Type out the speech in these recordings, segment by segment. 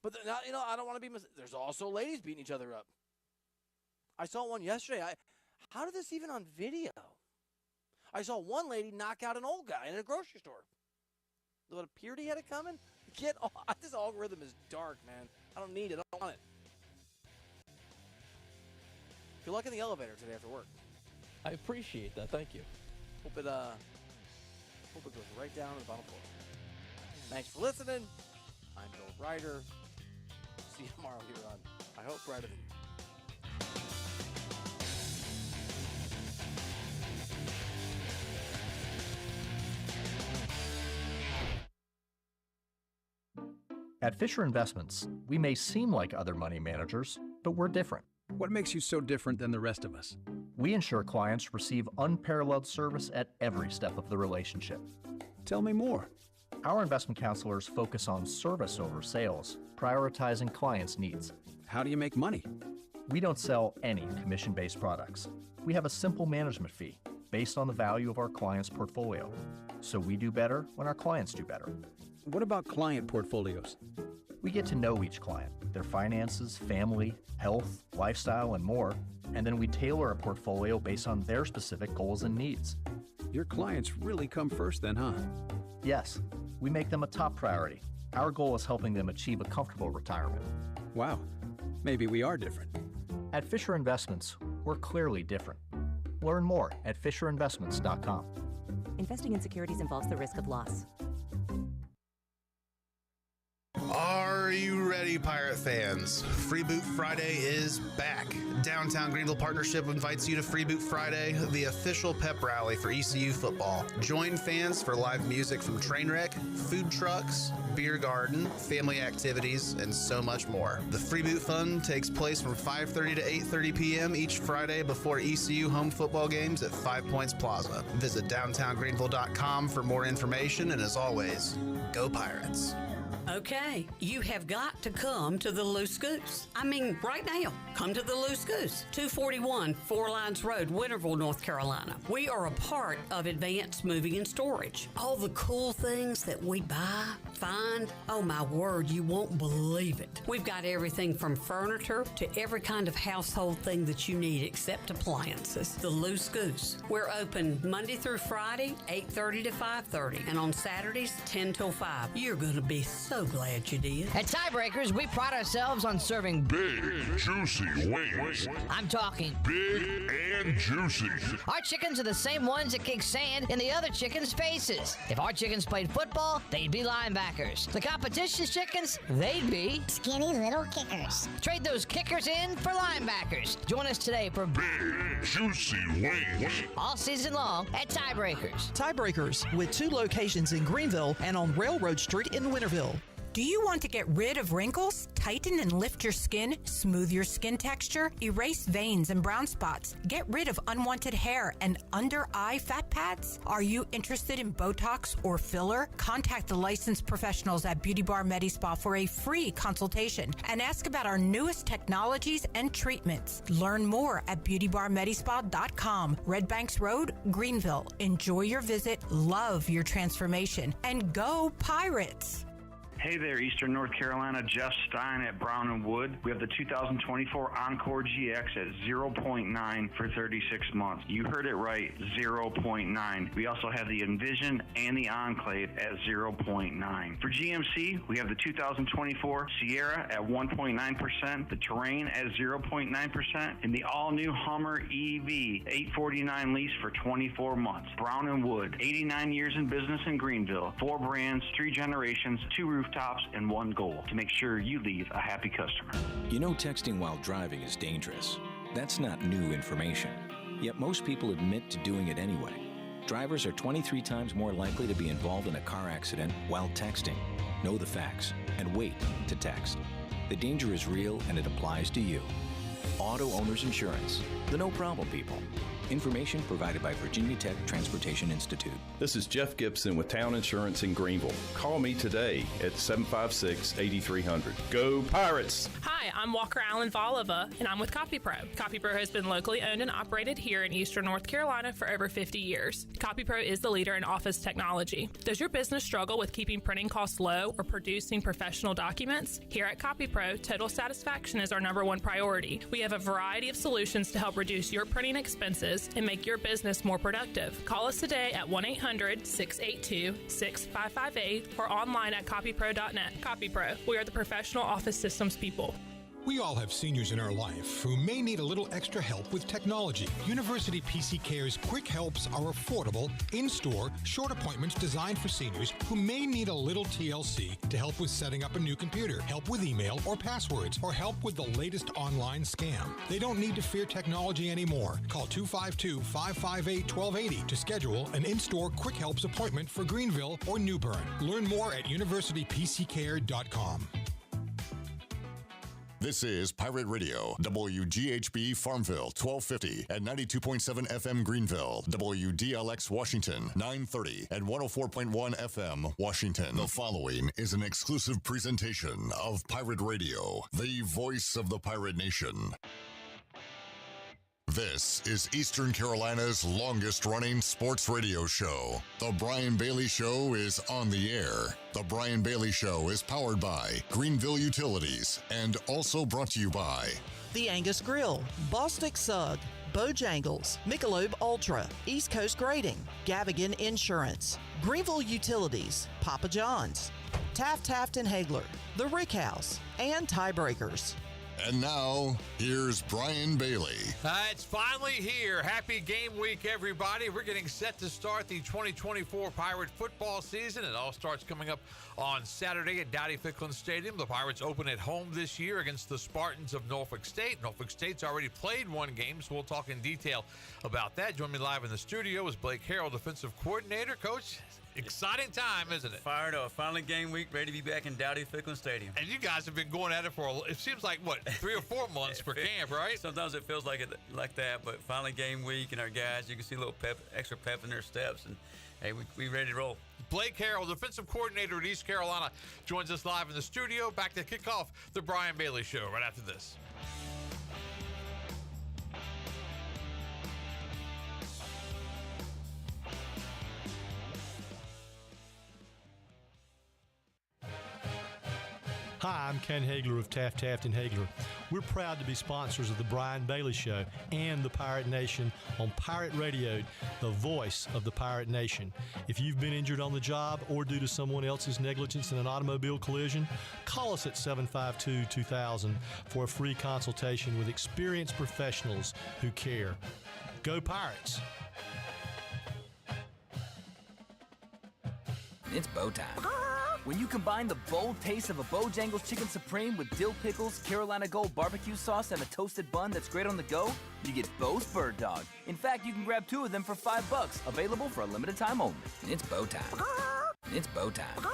But I don't want to be. There's also ladies beating each other up. I saw one yesterday. How did this even on video? I saw one lady knock out an old guy in a grocery store. What appeared he had it coming? This algorithm is dark, man. I don't need it. I don't want it. Good luck in the elevator today after work. I appreciate that. Thank you. Hope it goes right down to the bottom floor. Thanks for listening. I'm Bill Ryder. See you tomorrow here on I Hope Brighter Than You. At Fisher Investments, we may seem like other money managers, but we're different. What makes you so different than the rest of us? We ensure clients receive unparalleled service at every step of the relationship. Tell me more. Our investment counselors focus on service over sales, prioritizing clients' needs. How do you make money? We don't sell any commission-based products. We have a simple management fee based on the value of our client's portfolio. So we do better when our clients do better. What about client portfolios? We get to know each client, their finances, family, health, lifestyle, and more, and then we tailor a portfolio based on their specific goals and needs. Your clients really come first then, huh? Yes, we make them a top priority. Our goal is helping them achieve a comfortable retirement. Wow, maybe we are different. At Fisher Investments, we're clearly different. Learn more at FisherInvestments.com. Investing in securities involves the risk of loss. Are you ready, Pirate fans? Freeboot Friday is back. Downtown Greenville Partnership invites you to Freeboot Friday, the official pep rally for ECU football. Join fans for live music from Trainwreck, food trucks, beer garden, family activities, and so much more. The Freeboot Fun takes place from 5:30 to 8:30 p.m. each Friday before ECU home football games at 5 Points Plaza. Visit downtowngreenville.com for more information, and as always, go Pirates. Okay, you have got to come to the Loose Goose. I mean, right now, come to the Loose Goose, 241 Four Lines Road, Winterville, North Carolina. We are a part of Advanced Moving and Storage. All the cool things that we buy, find, oh my word, you won't believe it. We've got everything from furniture to every kind of household thing that you need except appliances. The Loose Goose. We're open Monday through Friday, 8:30 to 5:30, and on Saturdays, 10 till 5. You're going to be so glad you did. At Tiebreakers, we pride ourselves on serving big, juicy wings. I'm talking big and juicy. Our chickens are the same ones that kick sand in the other chickens' faces. If our chickens played football, they'd be linebackers. The competition's chickens, they'd be skinny little kickers. Trade those kickers in for linebackers. Join us today for big, juicy wings. All season long at Tiebreakers. Tiebreakers, with 2 locations in Greenville and on Railroad Street in Winterville. Do you want to get rid of wrinkles, tighten and lift your skin, smooth your skin texture, erase veins and brown spots, get rid of unwanted hair and under-eye fat pads? Are you interested in Botox or filler? Contact the licensed professionals at Beauty Bar MediSpa for a free consultation and ask about our newest technologies and treatments. Learn more at beautybarmedispa.com. Red Banks Road, Greenville. Enjoy your visit, love your transformation, and go Pirates! Hey there, Eastern North Carolina. Jeff Stein at Brown & Wood. We have the 2024 Encore GX at 0.9 for 36 months. You heard it right, 0.9. We also have the Envision and the Enclave at 0.9. For GMC, we have the 2024 Sierra at 1.9%, the Terrain at 0.9%, and the all-new Hummer EV 849 lease for 24 months. Brown & Wood, 89 years in business in Greenville. 4 brands, 3 generations, 2 rooftops, and 1 goal, to make sure you leave a happy customer. You know texting while driving is dangerous. That's not new information. Yet most people admit to doing it anyway. Drivers are 23 times more likely to be involved in a car accident while texting. Know the facts and wait to text. The danger is real and it applies to you. Auto Owners Insurance. The no problem people. Information provided by Virginia Tech Transportation Institute. This is Jeff Gibson with Town Insurance in Greenville. Call me today at 756-8300. Go Pirates! Hi, I'm Walker Allen Volova, and I'm with CopyPro. CopyPro has been locally owned and operated here in Eastern North Carolina for over 50 years. CopyPro is the leader in office technology. Does your business struggle with keeping printing costs low or producing professional documents? Here at CopyPro, total satisfaction is our #1 priority. We have a variety of solutions to help reduce your printing expenses and make your business more productive. Call us today at 1-800-682-6558 or online at copypro.net. CopyPro, we are the professional office systems people. We all have seniors in our life who may need a little extra help with technology. University PC Care's Quick Helps are affordable, in-store, short appointments designed for seniors who may need a little TLC to help with setting up a new computer, help with email or passwords, or help with the latest online scam. They don't need to fear technology anymore. Call 252-558-1280 to schedule an in-store Quick Helps appointment for Greenville or New Bern. Learn more at universitypccare.com. This is Pirate Radio, WGHB Farmville, 1250 at 92.7 FM Greenville, WDLX Washington, 930 at 104.1 FM Washington. The following is an exclusive presentation of Pirate Radio, the voice of the pirate nation. This is Eastern Carolina's longest-running sports radio show. The Brian Bailey Show is on the air. The Brian Bailey Show is powered by Greenville Utilities and also brought to you by The Angus Grill, Bostic Sugg, Bojangles, Michelob Ultra, East Coast Grading, Gavigan Insurance, Greenville Utilities, Papa John's, Taft and Hagler, The Rick House, and Tiebreakers. And now, here's Brian Bailey. It's finally here. Happy game week, everybody. We're getting set to start the 2024 Pirate football season. It all starts coming up on Saturday at Dowdy-Ficklin Stadium. The Pirates open at home this year against the Spartans of Norfolk State. Norfolk State's already played one game, so we'll talk in detail about that. Join me live in the studio is Blake Harrell, defensive coordinator. Coach, exciting time, isn't it? Fired up. Finally game week, ready to be back in Dowdy-Ficklin Stadium. And you guys have been going at it for, it seems like, 3 or 4 months for camp, right? Sometimes it feels like that, but finally game week, and our guys, you can see a little extra pep in their steps, and hey, we ready to roll. Blake Harrell, defensive coordinator at East Carolina, joins us live in the studio. Back to kick off the Brian Bailey Show right after this. Hi, I'm Ken Hagler of Taft and Hagler. We're proud to be sponsors of the Brian Bailey Show and the Pirate Nation on Pirate Radio, the voice of the Pirate Nation. If you've been injured on the job or due to someone else's negligence in an automobile collision, call us at 752-2000 for a free consultation with experienced professionals who care. Go Pirates! It's bow time. When you combine the bold taste of a Bojangles Chicken Supreme with dill pickles, Carolina Gold barbecue sauce, and a toasted bun that's great on the go, you get Bo's Bird Dog. In fact, you can grab 2 of them for $5, available for a limited time only. It's bow time. It's bow time.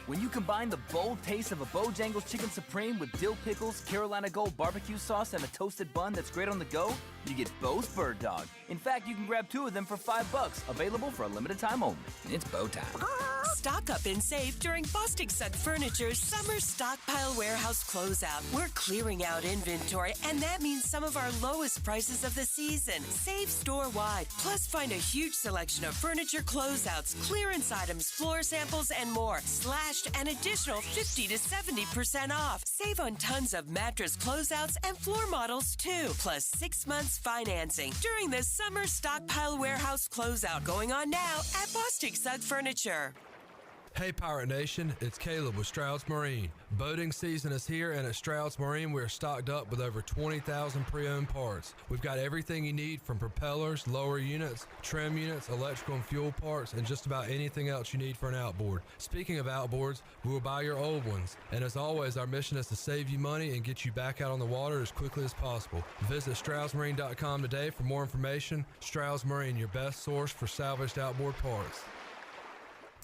When you combine the bold taste of a Bojangles Chicken Supreme with dill pickles, Carolina Gold barbecue sauce, and a toasted bun that's great on the go, you get Bo's Bird Dog. In fact, you can grab 2 of them for $5, available for a limited time only. It's bow time. Stock up and save during Bostic Sugg Furniture's Summer Stockpile Warehouse Closeout. We're clearing out inventory, and that means some of our lowest prices of the season. Save store-wide. Plus, find a huge selection of furniture closeouts, clearance items, floor samples, and more. Slashed an additional 50 to 70% off. Save on tons of mattress closeouts and floor models, too. Plus 6 months financing during the Summer Stockpile Warehouse Closeout going on now at Bostic Sugg Furniture. Hey Pirate Nation, it's Caleb with Stroud's Marine. Boating season is here, and at Stroud's Marine we're stocked up with over 20,000 pre-owned parts. We've got everything you need from propellers, lower units, trim units, electrical and fuel parts, and just about anything else you need for an outboard. Speaking of outboards, we will buy your old ones. And as always, our mission is to save you money and get you back out on the water as quickly as possible. Visit StroudsMarine.com today for more information. Stroud's Marine, your best source for salvaged outboard parts.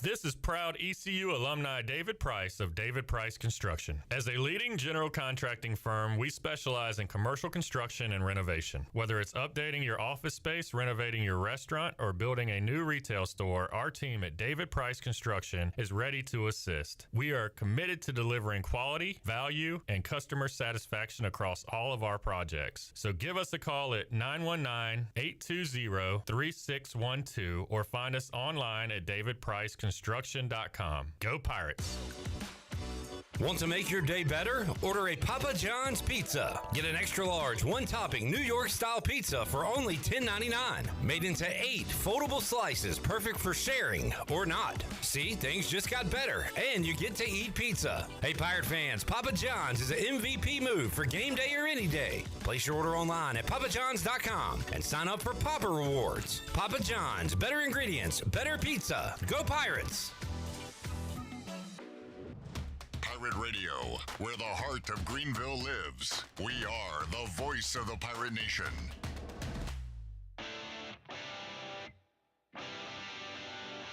This is proud ECU alumni David Price of David Price Construction. As a leading general contracting firm, we specialize in commercial construction and renovation. Whether it's updating your office space, renovating your restaurant, or building a new retail store, our team at David Price Construction is ready to assist. We are committed to delivering quality, value, and customer satisfaction across all of our projects. So give us a call at 919-820-3612 or find us online at davidpriceconstruction.com. Go Pirates! Want to make your day better? Order a Papa John's pizza. Get an extra large, one-topping New York-style pizza for only $10.99. Made into 8 foldable slices, perfect for sharing or not. See, things just got better, and you get to eat pizza. Hey, Pirate fans, Papa John's is an MVP move for game day or any day. Place your order online at papajohns.com and sign up for Papa Rewards. Papa John's, better ingredients, better pizza. Go Pirates! Pirate Radio, where the heart of Greenville lives. We are the voice of the Pirate Nation.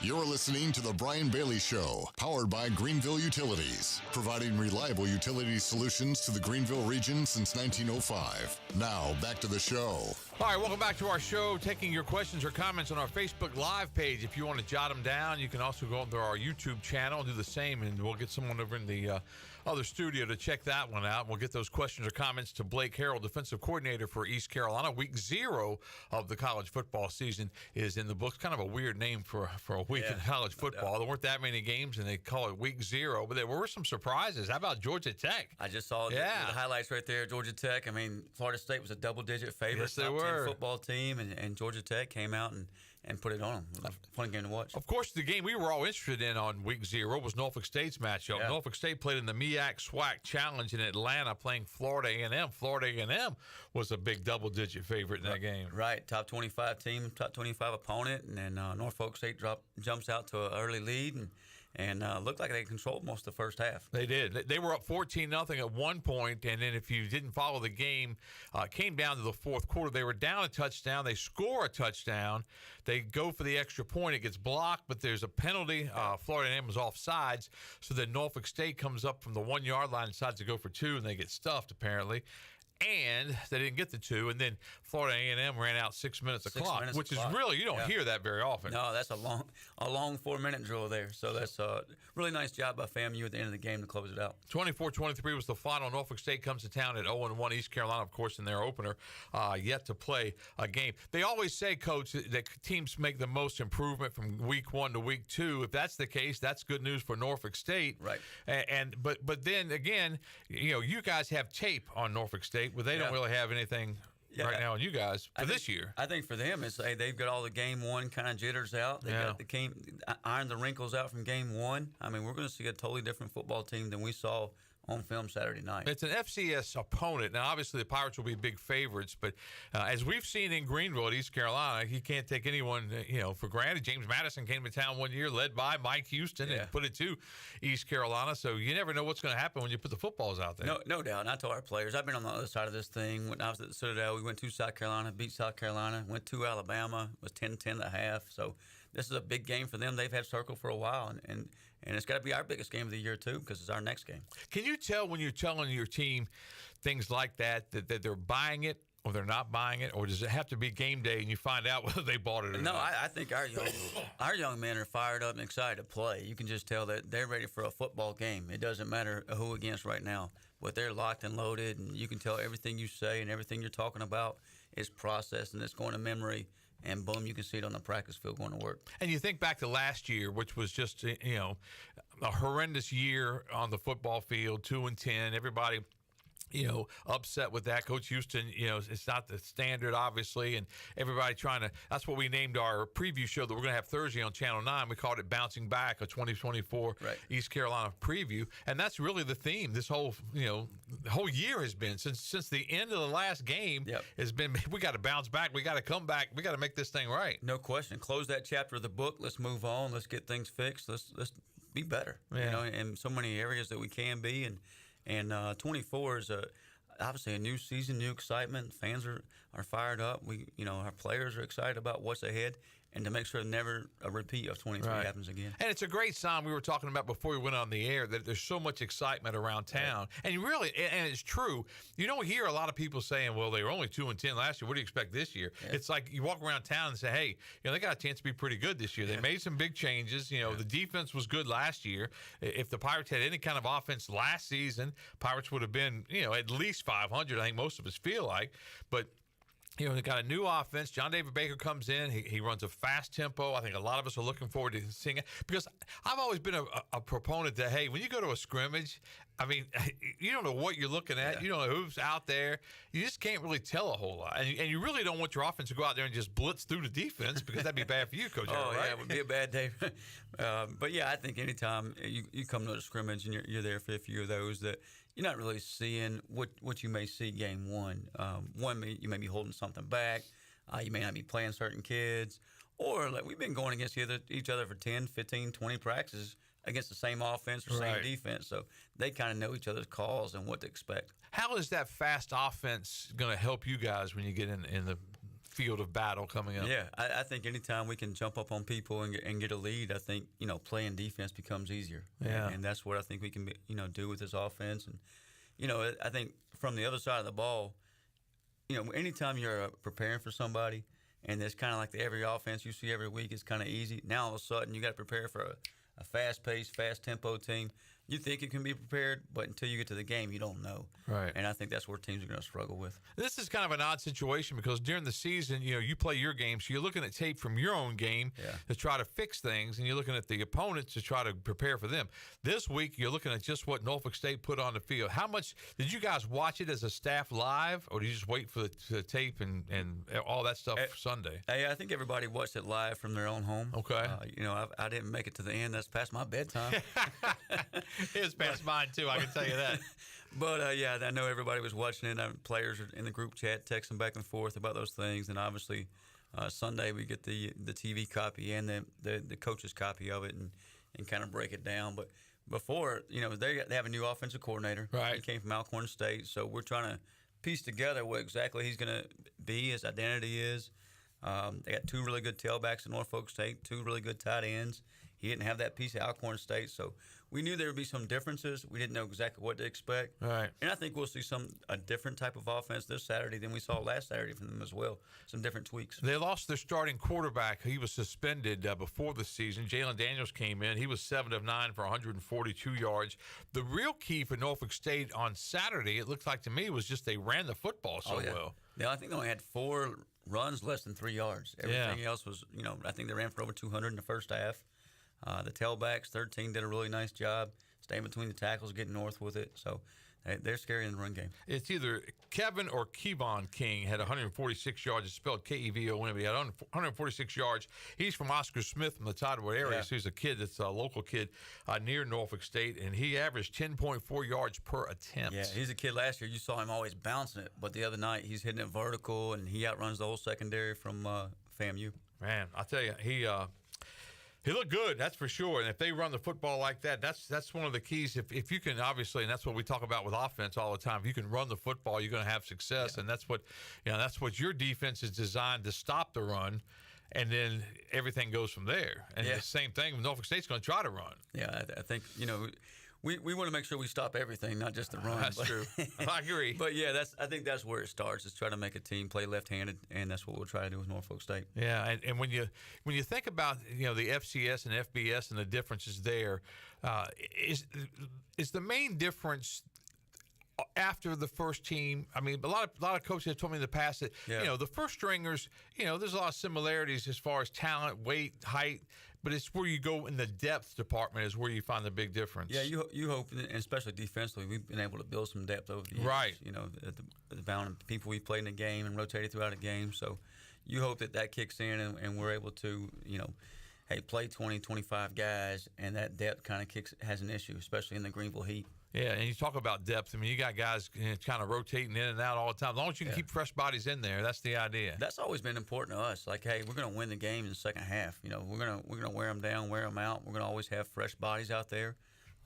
You're listening to The Brian Bailey Show, powered by Greenville Utilities, providing reliable utility solutions to the Greenville region since 1905. Now, back to the show. All right, welcome back to our show. Taking your questions or comments on our Facebook Live page. If you want to jot them down, you can also go to our YouTube channel and do the same, and we'll get someone over in the other studio to check that one out. We'll get those questions or comments to Blake Harrell, defensive coordinator for East Carolina. Week 0 of the college football season is in the books. Kind of a weird name for a week in college football. There weren't that many games, and they call it Week 0, but there were some surprises. How about Georgia Tech? I just saw the highlights right there. Georgia Tech. I mean, Florida State was a double-digit favorite. Yes, they were. Football team, and Georgia Tech came out and put it on them. It was a fun game to watch. Of course, the game we were all interested in on Week 0 was Norfolk State's matchup. Yeah. Norfolk State played in the MEAC SWAC Challenge in Atlanta, playing Florida A&M. Florida A&M was a big double-digit favorite in that game. Right, top 25 team, top 25 opponent, and then Norfolk State jumps out to an early lead and looked like they controlled most of the first half. They did. They were up 14-0 at one point, and then if you didn't follow the game, came down to the fourth quarter. They were down a touchdown. They score a touchdown. They go for the extra point. It gets blocked, but there's a penalty. Florida A&M was offsides, so then Norfolk State comes up from the 1-yard line and decides to go for 2, and they get stuffed apparently. And they didn't get the 2, and then Florida A&M ran out 6 minutes of clock, which is really, you don't hear that very often. No, that's a long 4-minute drill there. So that's a really nice job by FAMU at the end of the game to close it out. 24-23 was the final. Norfolk State comes to town at 0-1. East Carolina, of course, in their opener, yet to play a game. They always say, Coach, that teams make the most improvement from week 1 to week 2. If that's the case, that's good news for Norfolk State. Right. But then again, you guys have tape on Norfolk State. But they don't really have anything right now on you guys for this year. I think for them, it's they've got all the game 1 kind of jitters out. They got iron the wrinkles out from game 1. I mean, we're going to see a totally different football team than we saw on film Saturday night. It's an FCS opponent. Now, obviously, the Pirates will be big favorites, but as we've seen in Greenville at East Carolina, he can't take anyone, for granted. James Madison came to town one year, led by Mike Houston, and put it to East Carolina. So you never know what's going to happen when you put the footballs out there. No doubt. And I told our players, I've been on the other side of this thing. When I was at the Citadel, we went to South Carolina, beat South Carolina, went to Alabama, was 10-10 at half. So this is a big game for them. They've had Circle for a while, and it's got to be our biggest game of the year, too, because it's our next game. Can you tell when you're telling your team things like that they're buying it or they're not buying it, or does it have to be game day and you find out whether they bought it or not? No, I think our young men are fired up and excited to play. You can just tell that they're ready for a football game. It doesn't matter who against right now, but they're locked and loaded, and you can tell everything you say and everything you're talking about is processed and it's going to memory. And boom, you can see it on the practice field going to work. And you think back to last year, which was just, a horrendous year on the football field, 2-10. Everybody, upset with that. Coach Houston, it's not the standard, obviously, and everybody that's what we named our preview show that we're going to have Thursday on Channel 9. We called it Bouncing Back, a 2024 East Carolina preview. And that's really the theme. This whole, whole year has been, since the end of the last game, has been, we got to bounce back. We got to come back. We got to make this thing right. No question. Close that chapter of the book. Let's move on. Let's get things fixed. Let's be better, in so many areas that we can be. And 24 is obviously a new season, new excitement. Fans are fired up. Our players are excited about what's ahead. and to make sure never a repeat of 23 Right. happens again. And it's a great sign we were talking about before we went on the air that there's so much excitement around town. Right. And you really, and it's true, you don't hear a lot of people saying, well, they were only 2-10 last year. What do you expect this year? Yeah. It's like you walk around town and say, hey, they got a chance to be pretty good this year. They made some big changes. The defense was good last year. If the Pirates had any kind of offense last season, Pirates would have been, at least 500. I think most of us feel like. But they got a new offense. John David Baker comes in. He runs a fast tempo. I think a lot of us are looking forward to seeing it because I've always been a proponent that, hey, when you go to a scrimmage, I mean, you don't know what you're looking at. Yeah. You don't know who's out there. You just can't really tell a whole lot. And you really don't want your offense to go out there and just blitz through the defense because that'd be bad for you, Coach Harrell, right? Yeah, it would be a bad day. But, yeah, I think anytime you come to a scrimmage and you're there for a few of those that you're not really seeing what you may see game one. You may be holding something back. You may not be playing certain kids. Or like we've been going against each other for 10, 15, 20 practices against the same offense or same defense. So they kind of know each other's calls and what to expect. How is that fast offense going to help you guys when you get in the field of battle coming up? Yeah, I think anytime we can jump up on people and get a lead, I think, playing defense becomes easier. Yeah. And that's what I think we can, do with this offense. And, I think from the other side of the ball, anytime you're preparing for somebody and it's kind of like every offense you see every week is kind of easy, now all of a sudden you got to prepare for a fast-paced, fast-tempo team. You think you can be prepared, but until you get to the game, you don't know. Right. And I think that's where teams are going to struggle with. This is kind of an odd situation because during the season, you play your game, so you're looking at tape from your own game to try to fix things, and you're looking at the opponents to try to prepare for them. This week, you're looking at just what Norfolk State put on the field. How much did you guys watch it as a staff live, or did you just wait for the tape and all that stuff for Sunday? Hey, I think everybody watched it live from their own home. Okay. I didn't make it to the end. That's past my bedtime. It's past mine, too. I can tell you that. But, I know everybody was watching it. Players are in the group chat texting back and forth about those things. And obviously, Sunday we get the TV copy and the coach's copy of it and kind of break it down. But before, they have a new offensive coordinator. Right. He came from Alcorn State. So we're trying to piece together what exactly he's going to be, his identity is. They got two really good tailbacks at Norfolk State, two really good tight ends. He didn't have that piece at Alcorn State, so we knew there would be some differences. We didn't know exactly what to expect. Right. And I think we'll see a different type of offense this Saturday than we saw last Saturday from them as well. Some different tweaks. They lost their starting quarterback. He was suspended before the season. Jalen Daniels came in. He was 7 of 9 for 142 yards. The real key for Norfolk State on Saturday, it looked like to me, was just they ran the football so well. Yeah, I think they only had 4 runs less than 3 yards. Everything else was, I think they ran for over 200 in the first half. The tailbacks, 13, did a really nice job staying between the tackles, getting north with it. So they're scary in the run game. It's either Kevin or Kevon King had 146 yards. It's spelled Kevon, but he had 146 yards. He's from Oscar Smith from the Tidewood area. So he's a kid that's a local kid near Norfolk State, and he averaged 10.4 yards per attempt. Yeah, he's a kid last year. You saw him always bouncing it, but the other night he's hitting it vertical, and he outruns the whole secondary from FAMU. Man, I'll tell you, he looked good, that's for sure. And if they run the football like that, that's one of the keys. If you can, obviously, and that's what we talk about with offense all the time. If you can run the football, you're going to have success, and that's what your defense is designed to stop the run, and then everything goes from there. And the same thing, Norfolk State's going to try to run. Yeah, I think We want to make sure we stop everything, not just the run. That's true. I agree. But I think that's where it starts. Is try to make a team play left-handed, and that's what we'll try to do with Norfolk State. Yeah, and when you think about the FCS and FBS and the differences there, is the main difference after the first team? I mean, a lot of coaches have told me in the past that the first stringers, there's a lot of similarities as far as talent, weight, height. But it's where you go in the depth department is where you find the big difference. Yeah, you hope, and especially defensively, we've been able to build some depth over the years. Right. At the amount of people we played in the game and rotated throughout a game. So you hope that kicks in and we're able to, play 20, 25 guys, and that depth kind of has an issue, especially in the Greenville Heat. Yeah, and you talk about depth. I mean, you got guys kind of rotating in and out all the time. As long as you can keep fresh bodies in there, that's the idea. That's always been important to us. Like, hey, we're going to win the game in the second half. We're gonna wear them down, wear them out. We're going to always have fresh bodies out there,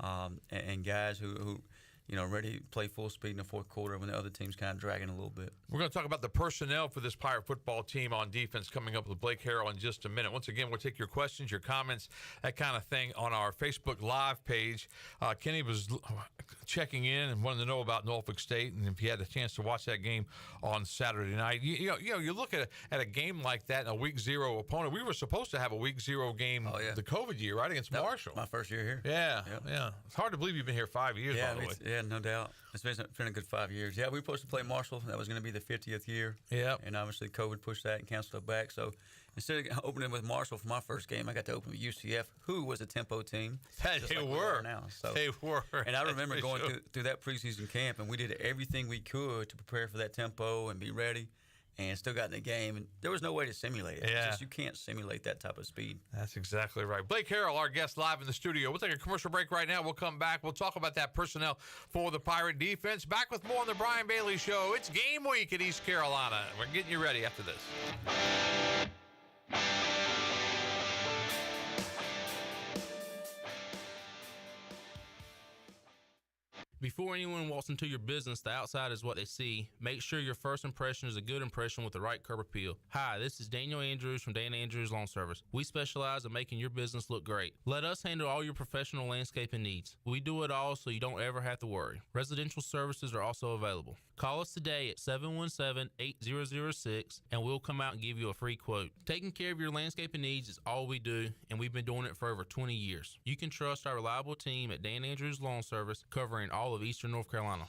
and guys who ready to play full speed in the fourth quarter when the other team's kind of dragging a little bit. We're going to talk about the personnel for this Pirate football team on defense coming up with Blake Harrell in just a minute. Once again, we'll take your questions, your comments, that kind of thing on our Facebook Live page. Kenny was checking in and wanted to know about Norfolk State, and if you had a chance to watch that game on Saturday night. You look at a game like that, a week 0 opponent. We were supposed to have a week 0 game the COVID year, right, against Marshall. My first year here. Yeah. It's hard to believe you've been here 5 years, by the way. Yeah, no doubt. It's been a good 5 years. Yeah, we were supposed to play Marshall. That was going to be the 50th year. Yeah. And obviously COVID pushed that and canceled it back. So instead of opening with Marshall for my first game, I got to open with UCF, who was a tempo team. They were. Now. So, they were. And I remember going through that preseason camp, and we did everything we could to prepare for that tempo and be ready. And still got in the game, and there was no way to simulate it. Yeah. You can't simulate that type of speed. That's exactly right. Blake Harrell, our guest live in the studio. We'll take a commercial break right now. We'll come back. We'll talk about that personnel for the Pirate defense. Back with more on the Brian Bailey Show. It's game week at East Carolina. We're getting you ready after this. Before anyone walks into your business, the outside is what they see. Make sure your first impression is a good impression with the right curb appeal. Hi, this is Daniel Andrews from Dan Andrews Lawn Service. We specialize in making your business look great. Let us handle all your professional landscaping needs. We do it all so you don't ever have to worry. Residential services are also available. Call us today at 717-8006 and we'll come out and give you a free quote. Taking care of your landscaping needs is all we do, and we've been doing it for over 20 years. You can trust our reliable team at Dan Andrews Lawn Service, covering all of Eastern North Carolina.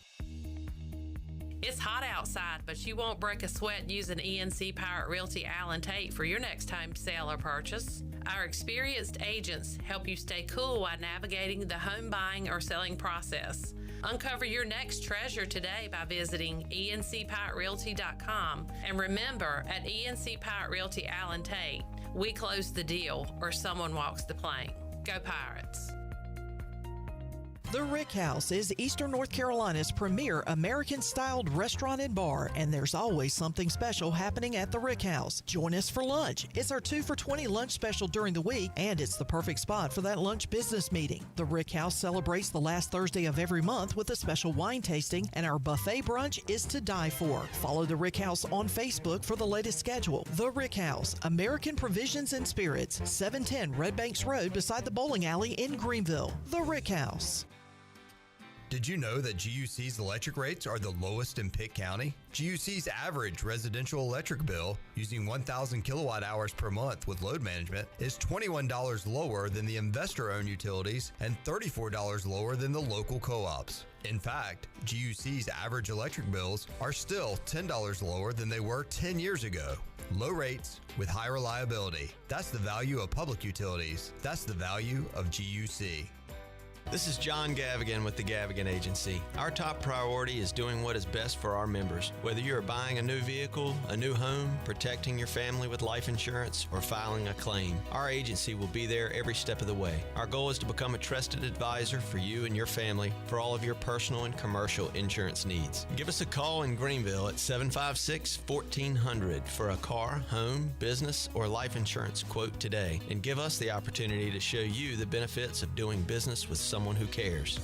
It's hot outside, but you won't break a sweat using ENC Pirate Realty Allen Tate for your next home sale or purchase. Our experienced agents help you stay cool while navigating the home buying or selling process. Uncover your next treasure today by visiting encpiraterealty.com. And remember, at ENC Pirate Realty Allen Tate, we close the deal or someone walks the plank. Go Pirates! The Rick House is Eastern North Carolina's premier American-styled restaurant and bar, and there's always something special happening at the Rick House. Join us for lunch. It's our 2 for $20 lunch special during the week, and it's the perfect spot for that lunch business meeting. The Rick House celebrates the last Thursday of every month with a special wine tasting, and our buffet brunch is to die for. Follow the Rick House on Facebook for the latest schedule. The Rick House, American Provisions and Spirits, 710 Red Banks Road beside the bowling alley in Greenville. The Rick House. Did you know that GUC's electric rates are the lowest in Pitt County? GUC's average residential electric bill, using 1,000 kilowatt hours per month with load management, is $21 lower than the investor-owned utilities and $34 lower than the local co-ops. In fact, GUC's average electric bills are still $10 lower than they were 10 years ago. Low rates with high reliability. That's the value of public utilities. That's the value of GUC. This is John Gavigan with the Gavigan Agency. Our top priority is doing what is best for our members. Whether you are buying a new vehicle, a new home, protecting your family with life insurance, or filing a claim, our agency will be there every step of the way. Our goal is to become a trusted advisor for you and your family for all of your personal and commercial insurance needs. Give us a call in Greenville at 756-1400 for a car, home, business, or life insurance quote today, and give us the opportunity to show you the benefits of doing business with someone who cares.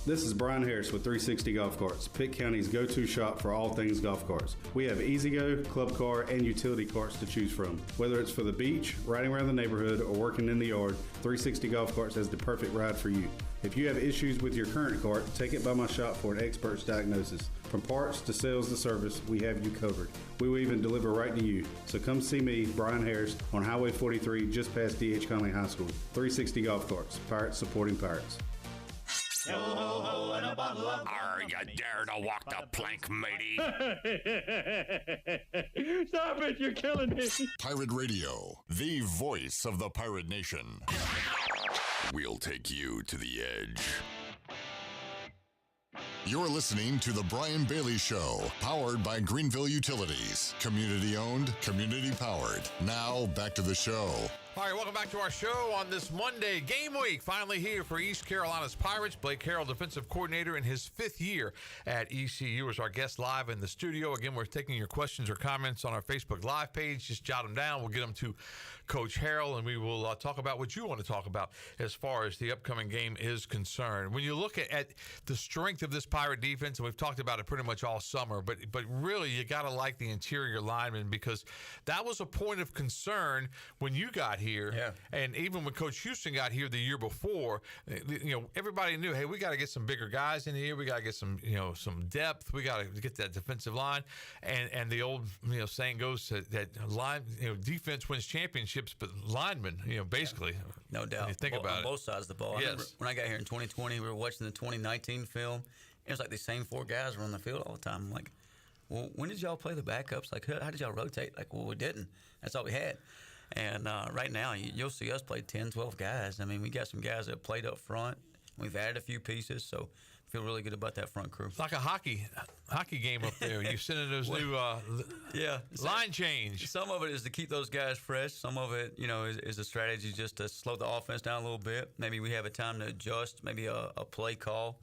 This is Brian Harris with 360 Golf Carts, Pitt County's go-to shop for all things golf carts. We have EasyGo, Club Car, and utility carts to choose from. Whether it's for the beach, riding around the neighborhood, or working in the yard, 360 Golf Carts has the perfect ride for you. If you have issues with your current cart, take it by my shop for an expert's diagnosis. From parts to sales to service, we have you covered. We will even deliver right to you. So come see me, Brian Harris, on Highway 43, just past D.H. Conley High School. 360 Golf Carts, Pirates supporting Pirates. Yo ho ho and a bottle of Are you dare to walk the plank, matey? Stop it, you're killing me. Pirate Radio, the voice of the pirate nation. We'll take you to the edge. You're listening to The Brian Bailey Show, powered by Greenville Utilities. Community owned, community powered. Now, back to the show. All right, welcome back to our show on this Monday game week. Finally here for East Carolina's Pirates. Blake Harrell, defensive coordinator in his 5th year at ECU, is our guest live in the studio. Again, we're taking your questions or comments on our Facebook Live page. Just jot them down. We'll get them to Coach Harrell, and we will talk about what you want to talk about as far as the upcoming game is concerned. When you look at the strength of this Pirate defense, and we've talked about it pretty much all summer, but really you got to like the interior linemen, because that was a point of concern when you got here. Yeah. And even when Coach Houston got here the year before, everybody knew, hey, we got to get some bigger guys in here. We got to get some depth. We got to get that defensive line. And the old, saying goes that line, defense wins championships, but linemen, basically. Yeah. No doubt. When you think about on it. both sides of the ball. Yes. When I got here in 2020, we were watching the 2019 film. It was like the same 4 guys were on the field all the time. I'm like, well, when did y'all play the backups? Like, how did y'all rotate? Like, well, we didn't. That's all we had. And right now, you'll see us play 10, 12 guys. I mean, we got some guys that played up front. We've added a few pieces, so feel really good about that front crew. It's like a hockey game up there. You're sending those new line change. Some of it is to keep those guys fresh. Some of it, is a strategy just to slow the offense down a little bit. Maybe we have a time to adjust, maybe a play call.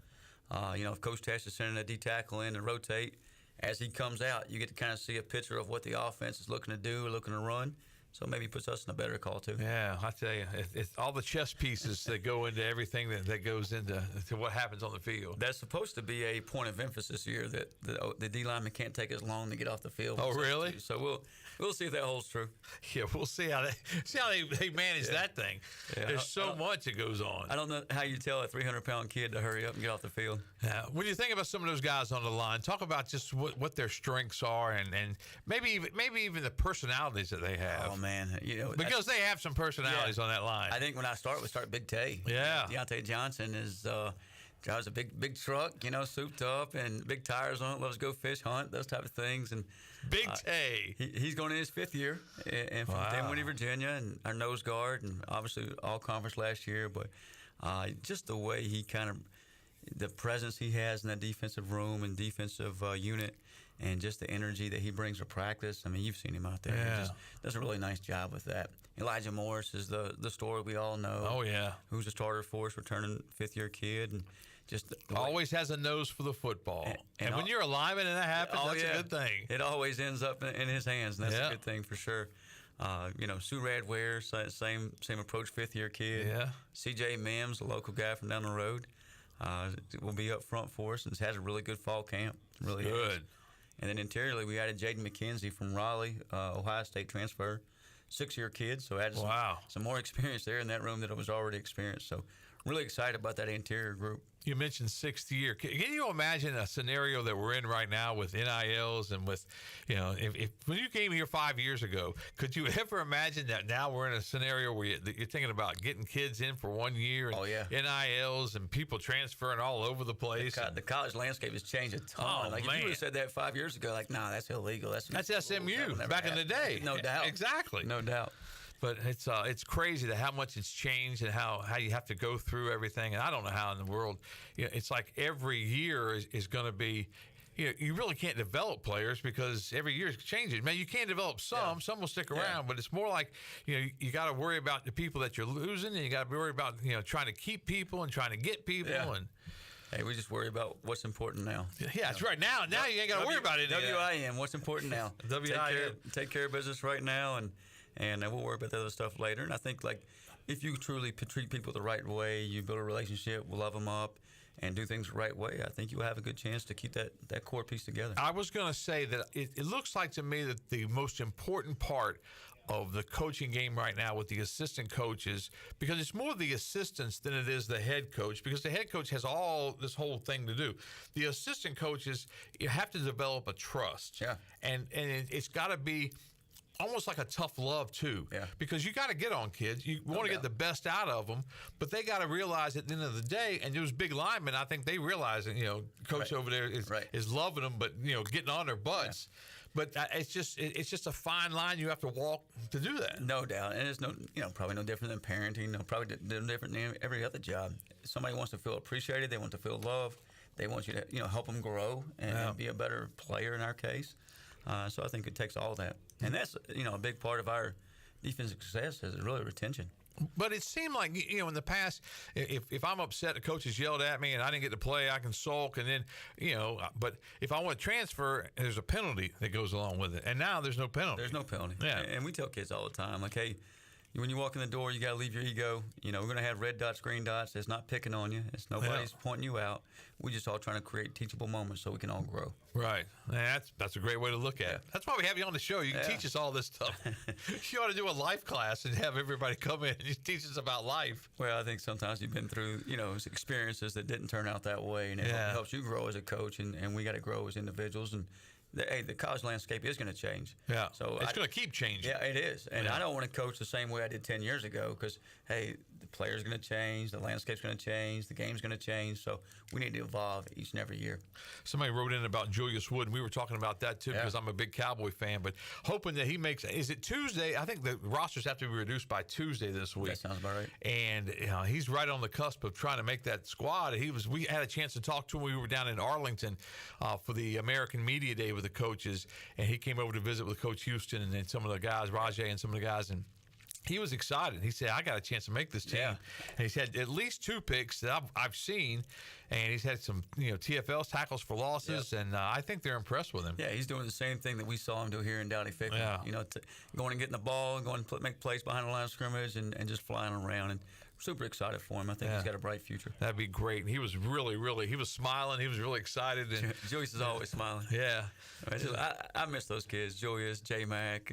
If Coach Tash is sending a D tackle in to rotate, as he comes out, you get to kind of see a picture of what the offense is looking to do or looking to run. So maybe puts us in a better call, too. Yeah, I tell you, it's all the chess pieces that go into everything that goes into what happens on the field. That's supposed to be a point of emphasis here, that the D lineman can't take as long to get off the field. Oh, really? So we'll see if that holds true. Yeah, we'll see how they manage that thing. Yeah. There's so much that goes on. I don't know how you tell a 300-pound kid to hurry up and get off the field. Yeah. When you think about some of those guys on the line, talk about just what their strengths are, and maybe even the personalities that they have. Oh, man. Because they have some personalities on that line. I think when we start Big Tay. Yeah. Deontay Johnson drives a big truck, souped up and big tires on it, loves to go fish, hunt, those type of things. And Big Tay. He's going in his 5th year, and from Dinwiddie, Virginia, and our nose guard, and obviously all conference last year. But just the way he the presence he has in that defensive room and defensive unit, and just the energy that he brings to practice. I mean, you've seen him out there. Yeah. He just does a really nice job with that. Elijah Morris is the story we all know. Oh, yeah. Who's a starter for us, returning 5th-year kid. And just always has a nose for the football. And when you're a lineman and that happens, that's a good thing. It always ends up in his hands, and that's a good thing for sure. Sue Radware, same approach, 5th-year kid. Yeah. C.J. Mims, a local guy from down the road, will be up front for us and has a really good fall camp. Really good. Has. And then interiorly, we added Jaden McKenzie from Raleigh, Ohio State transfer, 6-year kid. So added some more experience there in that room that was already experienced. So really excited about that interior group. You mentioned 6th year. Can you imagine a scenario that we're in right now with NILs and with, if when you came here 5 years ago, could you ever imagine that now we're in a scenario where you're thinking about getting kids in for 1 year and NILs and people transferring all over the place? The college landscape has changed a ton. If you would have said that 5 years ago, nah, that's illegal. That's SMU back in the day. No doubt. Exactly. No doubt. But it's crazy how much it's changed and how you have to go through everything. And I don't know how in the world, it's like every year is going to be, you really can't develop players because every year is changing. Man, you can develop some will stick around, but it's more like, you got to worry about the people that you're losing, and you got to worry about, trying to keep people and trying to get people. Yeah. And hey, we just worry about what's important now. Yeah, that's right. Now you ain't got to worry about it. WIM, what's important now? WIM. Take care of business right now, and we'll worry about the other stuff later. And I think, if you truly treat people the right way, you build a relationship, love them up, and do things the right way, I think you'll have a good chance to keep that core piece together. I was going to say that it looks like to me that the most important part of the coaching game right now with the assistant coaches, because it's more the assistants than it is the head coach, because the head coach has all this whole thing to do. The assistant coaches, you have to develop a trust. Yeah. And it's got to be almost like a tough love too, because you got to get on kids. You want to get the best out of them, but they got to realize at the end of the day. And those big linemen, I think they realize that coach over there is loving them, but getting on their butts. Yeah. But it's just a fine line you have to walk to do that. No doubt, and it's probably no different than parenting. Probably no different than every other job. Somebody wants to feel appreciated. They want to feel loved. They want you to help them grow and be a better player in our case. So I think it takes all that. And that's, a big part of our defensive success is really retention. But it seemed like, in the past, if I'm upset, the coach has yelled at me and I didn't get to play, I can sulk. And then, but if I want to transfer, there's a penalty that goes along with it. And now there's no penalty. There's no penalty. Yeah. And we tell kids all the time, like, hey, when you walk in the door, you got to leave your ego. We're going to have red dots, green dots. It's not picking on you. It's nobody's pointing you out. We're just all trying to create teachable moments so we can all grow. Right. That's a great way to look at it. That's why we have you on the show. You can teach us all this stuff. You ought to do a life class and have everybody come in and teach us about life. Well, I think sometimes you've been through, experiences that didn't turn out that way, and it helps you grow as a coach, and we got to grow as individuals. And the college landscape is going to change. Yeah. So it's going to keep changing. Yeah, it is. And I don't want to coach the same way I did 10 years ago because, hey, the player's going to change, the landscape's going to change, the game's going to change. So we need to evolve each and every year. Somebody wrote in about Julius Wood, and we were talking about that too because I'm a big Cowboy fan, but hoping that he makes – is it Tuesday? I think the rosters have to be reduced by Tuesday this week. That sounds about right. And he's right on the cusp of trying to make that squad. We had a chance to talk to him. We were down in Arlington for the American Media Day with the coaches, and he came over to visit with Coach Houston and then some of the guys, Rajay and some of the guys, and he was excited. He said, I got a chance to make this team. Yeah. And he's had at least 2 picks that I've seen, and he's had some TFLs, tackles for losses, and I think they're impressed with him. Yeah, he's doing the same thing that we saw him do here in Dowdy-Ficklin. Yeah. Going and getting the ball, going to make plays behind the line of scrimmage, and just flying around. And super excited for him. I think he's got a bright future. That'd be great. He was really, he was smiling. He was really excited. And Julius is always smiling. Yeah. I miss those kids. Julius, J-Mac,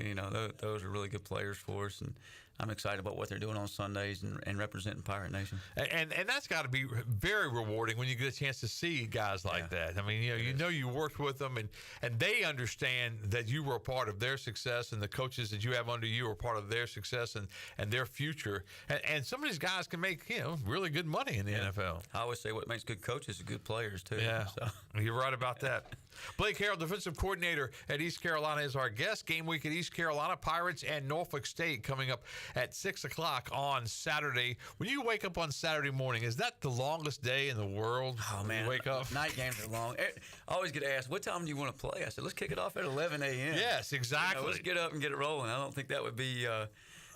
those are really good players for us. And I'm excited about what they're doing on Sundays and representing Pirate Nation. And that's got to be very rewarding when you get a chance to see guys like that. I mean, you worked with them, and they understand that you were a part of their success, and the coaches that you have under you are part of their success and their future. And some of these guys can make really good money in the NFL. I always say what makes good coaches is good players too. Yeah, so. You're right about that. Blake Harrell, defensive coordinator at East Carolina, is our guest. Game week at East Carolina, Pirates and Norfolk State coming up at 6 o'clock on Saturday. When you wake up on Saturday morning, is that the longest day in the world? Oh, man. You wake up? Night games are long. I always get asked, what time do you want to play? I said, let's kick it off at 11 a.m. Yes, exactly. Let's get up and get it rolling. I don't think that would be...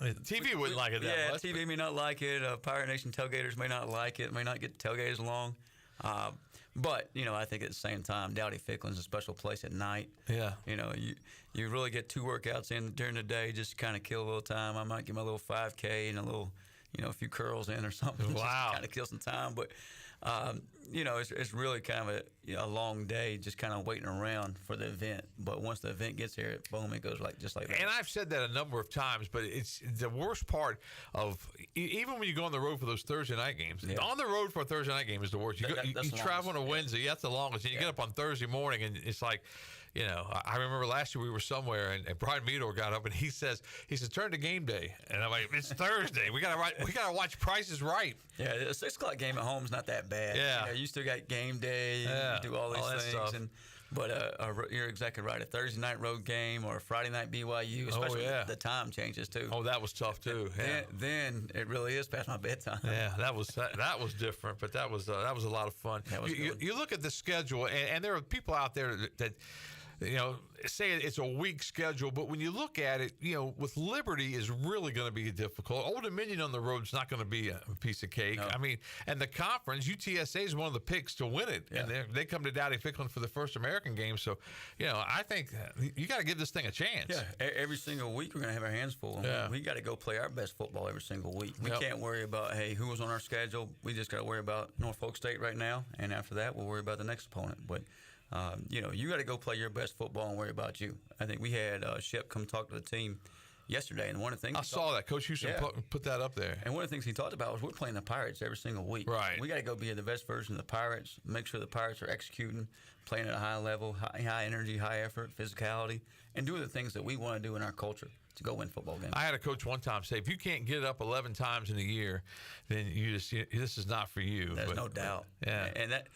TV wouldn't like it that much. Yeah, TV may not like it. Pirate Nation tailgaters may not like it. May not get tailgaters along. But, I think at the same time, Dowdy-Ficklin's a special place at night. Yeah. You really get 2 workouts in during the day just to kind of kill a little time. I might get my little 5K and a little, a few curls in or something. Wow. Just kind of kill some time. But, it's really kind of a long day just kind of waiting around for the event. But once the event gets here, boom, it goes just like that. And I've said that a number of times, but it's the worst part of even when you go on the road for those Thursday night games. Yeah. On the road for a Thursday night game is the worst. You travel on a Wednesday, that's the longest. And you get up on Thursday morning, and it's like, I remember last year we were somewhere, and Brian Meador got up, and he says, turn to game day. And I'm like, it's Thursday. We gotta watch Price is Right. Yeah, a 6 o'clock game at home is not that bad. Yeah. You still got game day, you do all these things. But you're exactly right. A Thursday night road game or a Friday night BYU, especially the time changes too. Oh, that was tough too. Yeah. Then it really is past my bedtime. Yeah, that was different, but that was a lot of fun. You look at the schedule, and there are people out there that say it's a weak schedule, but when you look at it, with Liberty is really going to be difficult. Old Dominion on the road is not going to be a piece of cake. No. I mean, and the conference, UTSA is one of the picks to win it, and they come to Dowdy-Ficklin for the first American game. So, I think you got to give this thing a chance. Yeah, every single week we're going to have our hands full. We got to go play our best football every single week. We can't worry about, who was on our schedule. We just got to worry about Norfolk State right now, and after that we'll worry about the next opponent. But you got to go play your best football and worry about you. I think we had Shep come talk to the team yesterday, and one of the things I saw that Coach Houston put that up there. And one of the things he talked about was we're playing the Pirates every single week. Right. We got to go be the best version of the Pirates. Make sure the Pirates are executing, playing at a high level, high energy, high effort, physicality, and doing the things that we want to do in our culture to go win football games. I had a coach one time say, if you can't get up 11 times in a year, then this is not for you. There's no doubt. Yeah. And that.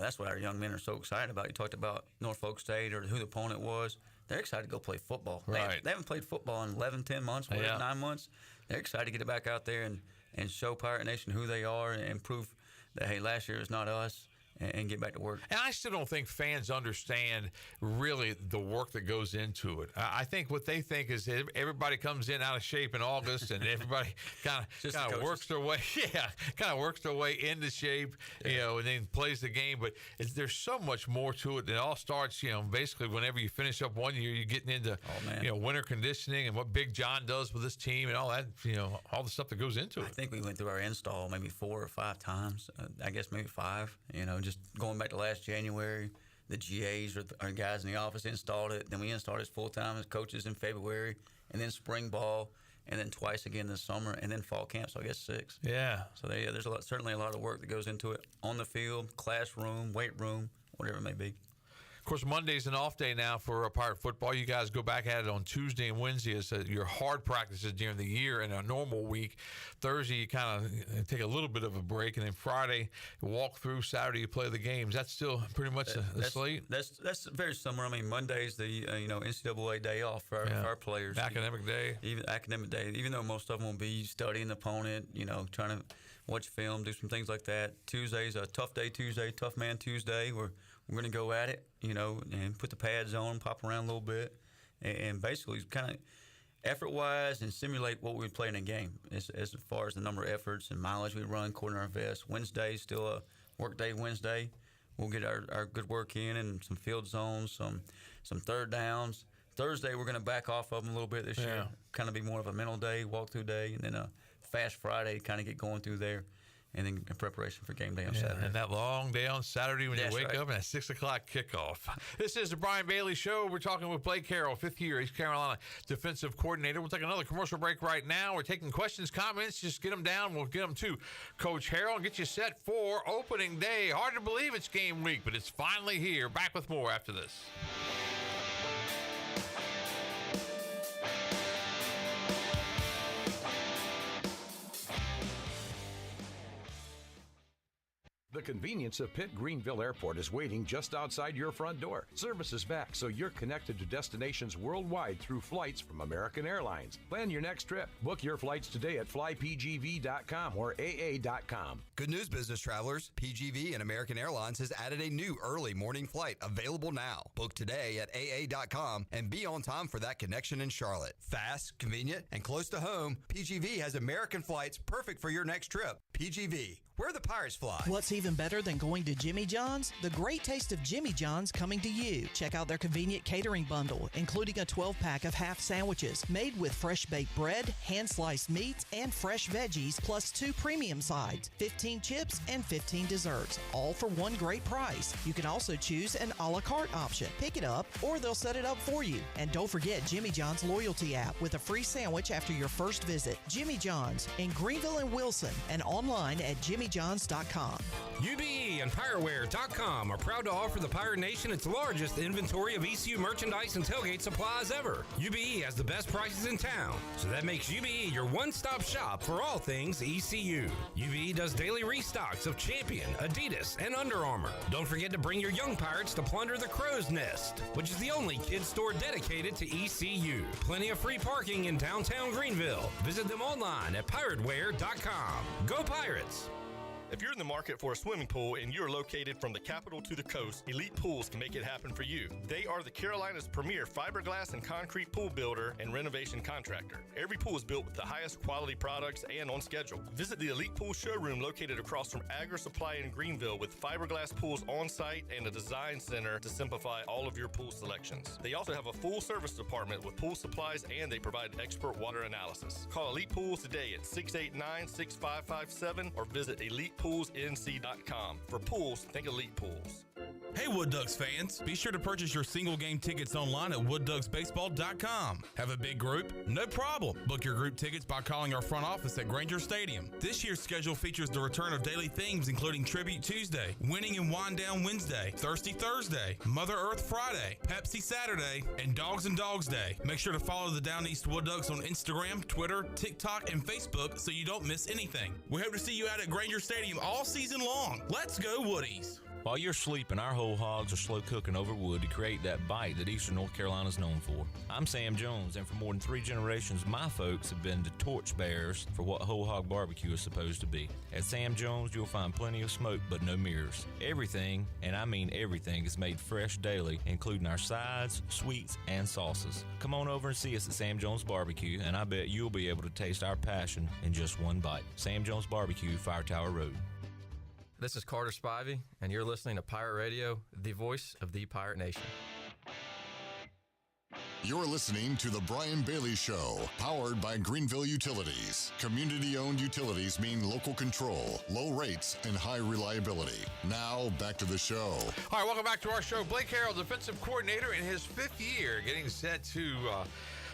That's what our young men are so excited about. You talked about Norfolk State or who the opponent was. They're excited to go play football. Right. They haven't played football in 11, 10 months, 9 months. They're excited to get it back out there and show Pirate Nation who they are and prove that, hey, last year is not us. and get back to work. And I still don't think fans understand really the work that goes into it. I think what they think is everybody comes in out of shape in August, and everybody kind of works their way, works their way into shape, and then plays the game. But there's so much more to it. It all starts, basically whenever you finish up one year, you're getting into, winter conditioning and what Big John does with this team and all that, all the stuff that goes into it. I think we went through our install maybe 4 or 5 times. I guess maybe 5. Just going back to last January, the GAs or our guys in the office installed it. Then we installed it full time as coaches in February, and then spring ball, and then twice again this summer, and then fall camp. So I guess 6. Yeah. So there's certainly a lot of work that goes into it on the field, classroom, weight room, whatever it may be. Of course, Monday's an off day now for Pirate football. You guys go back at it on Tuesday and Wednesday as your hard practices during the year in a normal week. Thursday, you kind of take a little bit of a break, and then Friday, you walk through. Saturday, you play the games. That's still pretty much the slate? That's very similar. I mean, Monday's the NCAA day off for our players. Academic day. Even though most of them will be studying the opponent, trying to watch film, do some things like that. Tuesday's a tough day Tuesday, tough man Tuesday. We're going to go at it, and put the pads on, pop around a little bit, and basically kind of effort-wise and simulate what we would play in a game as far as the number of efforts and mileage we run, according to our vest. Wednesday's still a work day Wednesday. We'll get our good work in and some field zones, some third downs. Thursday, we're going to back off of them a little bit this year, kind of be more of a mental day, walk-through day, and then a fast Friday, kind of get going through there. And then in preparation for game day on Saturday. And that long day on Saturday when you wake up and that 6 o'clock kickoff. This is the Brian Bailey Show. We're talking with Blake Harrell, 5th year East Carolina defensive coordinator. We'll take another commercial break right now. We're taking questions, comments. Just get them down. We'll get them to Coach Harrell and get you set for opening day. Hard to believe it's game week, but it's finally here. Back with more after this. The convenience of Pitt Greenville Airport is waiting just outside your front door. Service is back, so you're connected to destinations worldwide through flights from American Airlines. Plan your next trip. Book your flights today at flypgv.com or aa.com. Good news, business travelers. PGV and American Airlines has added a new early morning flight available now. Book today at aa.com and be on time for that connection in Charlotte. Fast, convenient, and close to home, PGV has American flights perfect for your next trip. PGV, where the Pirates fly. What's even better than going to Jimmy John's? The great taste of Jimmy John's coming to you. Check out their convenient catering bundle, including a 12-pack of half sandwiches made with fresh baked bread, hand-sliced meats, and fresh veggies, plus 2 premium sides, 15 chips, and 15 desserts, all for one great price. You can also choose an a la carte option. Pick it up, or they'll set it up for you. And don't forget Jimmy John's loyalty app with a free sandwich after your first visit. Jimmy John's in Greenville and Wilson, and online at jimmyjohns.com. UBE and PireWare.com are proud to offer the Pirate Nation its largest inventory of ECU merchandise and tailgate supplies ever. UBE has the best prices in town, so that makes UBE your one-stop shop for all things ECU. UBE does daily restocks of Champion, Adidas, and Under Armour. Don't forget to bring your young Pirates to plunder the Crow's Nest, which is the only kids store dedicated to ECU. Plenty of free parking in downtown Greenville. Visit them online at PirateWare.com. Go Pirates! If you're in the market for a swimming pool and you're located from the capital to the coast, Elite Pools can make it happen for you. They are the Carolina's premier fiberglass and concrete pool builder and renovation contractor. Every pool is built with the highest quality products and on schedule. Visit the Elite Pool showroom located across from Agri Supply in Greenville with fiberglass pools on site and a design center to simplify all of your pool selections. They also have a full service department with pool supplies and they provide expert water analysis. Call Elite Pools today at 689-6557 or visit ElitePoolsNC.com. For pools, think Elite Pools. Hey Wood Ducks fans, be sure to purchase your single game tickets online at woodducksbaseball.com. Have a big group? No problem. Book your group tickets by calling our front office at Granger Stadium. This year's schedule features the return of daily themes including Tribute Tuesday, Winning and Wind Down Wednesday, Thirsty Thursday, Mother Earth Friday, Pepsi Saturday, and Dogs and Dogs Day. Make sure to follow the Down East Wood Ducks on Instagram, Twitter, TikTok, and Facebook so you don't miss anything. We hope to see you out at Granger Stadium all season long. Let's go Woodies! While you're sleeping, our whole hogs are slow cooking over wood to create that bite that Eastern North Carolina is known for. I'm Sam Jones, and for more than 3 generations, my folks have been the torchbearers for what whole hog barbecue is supposed to be. At Sam Jones, you'll find plenty of smoke, but no mirrors. Everything, and I mean everything, is made fresh daily, including our sides, sweets, and sauces. Come on over and see us at Sam Jones Barbecue, and I bet you'll be able to taste our passion in just one bite. Sam Jones Barbecue, Fire Tower Road. This is Carter Spivey, and you're listening to Pirate Radio, the voice of the Pirate Nation. You're listening to The Brian Bailey Show, powered by Greenville Utilities. Community-owned utilities mean local control, low rates, and high reliability. Now, back to the show. All right, welcome back to our show. Blake Harrell, defensive coordinator in his 5th year, getting set to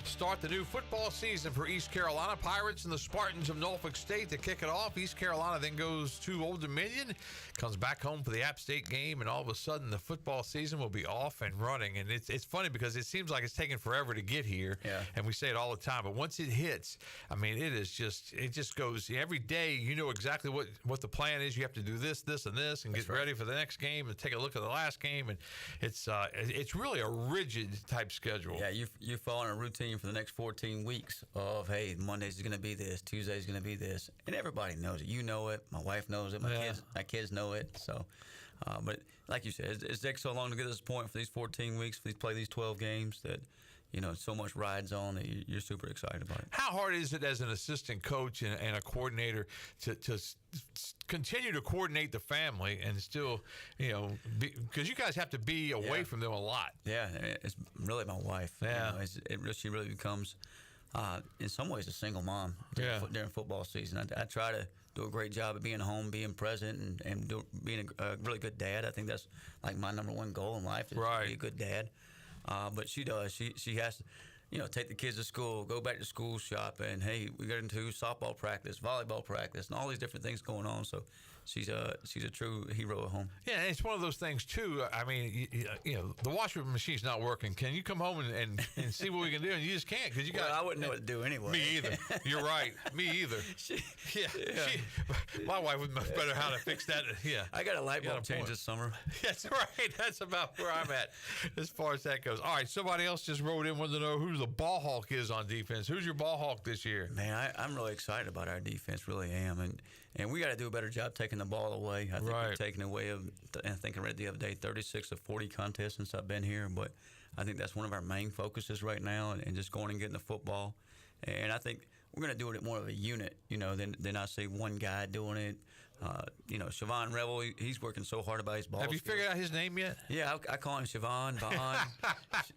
start the new football season for East Carolina. Pirates and the Spartans of Norfolk State to kick it off. East Carolina then goes to Old Dominion, comes back home for the App State game, and all of a sudden the football season will be off and running. And it's funny because it seems like it's taking forever to get here, and we say it all the time. But once it hits, I mean, it just goes every day. You know exactly what the plan is. You have to do this, and this, and get ready for the next game and take a look at the last game. And it's really a rigid type schedule. Yeah, you follow a routine for the next 14 weeks of, hey, Monday's going to be this, Tuesday's going to be this, and everybody knows it. You know it. My wife knows it. My kids know it. So, but like you said, it's taken so long to get to this point for these 14 weeks, for these play these 12 games that, you know, so much rides on that you're super excited about it. How hard is it as an assistant coach and a coordinator to continue to coordinate the family and still, you know, because you guys have to be away from them a lot? Yeah, it's really my wife. Yeah. You know, she really becomes, in some ways, a single mom during football season. I try to do a great job of being home, being present, and being a really good dad. I think that's like my number one goal in life, is to be a good dad. But she does. She has to, you know, take the kids to school, go back to school shopping. Hey, we got into softball practice, volleyball practice, and all these different things going on. So she's a true hero at home. Yeah, and it's one of those things too. I mean, you know, the washing machine's not working. Can you come home and see what we can do? And you just can't, because you got. Well, I wouldn't know what to do anyway. Me either. You're right. Me either. My wife would know better how to fix that. Yeah, I got a light bulb change this summer. That's right. That's about where I'm at as far as that goes. All right, somebody else just wrote in, wanted to know who the ball hawk is on defense. Who's your ball hawk this year? Man, I'm really excited about our defense. Really am, and we got to do a better job taking the ball away. I think we've taken away, I think I read the other day, 36 of 40 contests since I've been here. But I think that's one of our main focuses right now, and just going and getting the football. And I think we're going to do it more of a unit, you know, than I say one guy doing it. You know, Siobhan Revel, he's working so hard about his ball. Have you figured out his name yet? Yeah, I call him Siobhan, Vaughn,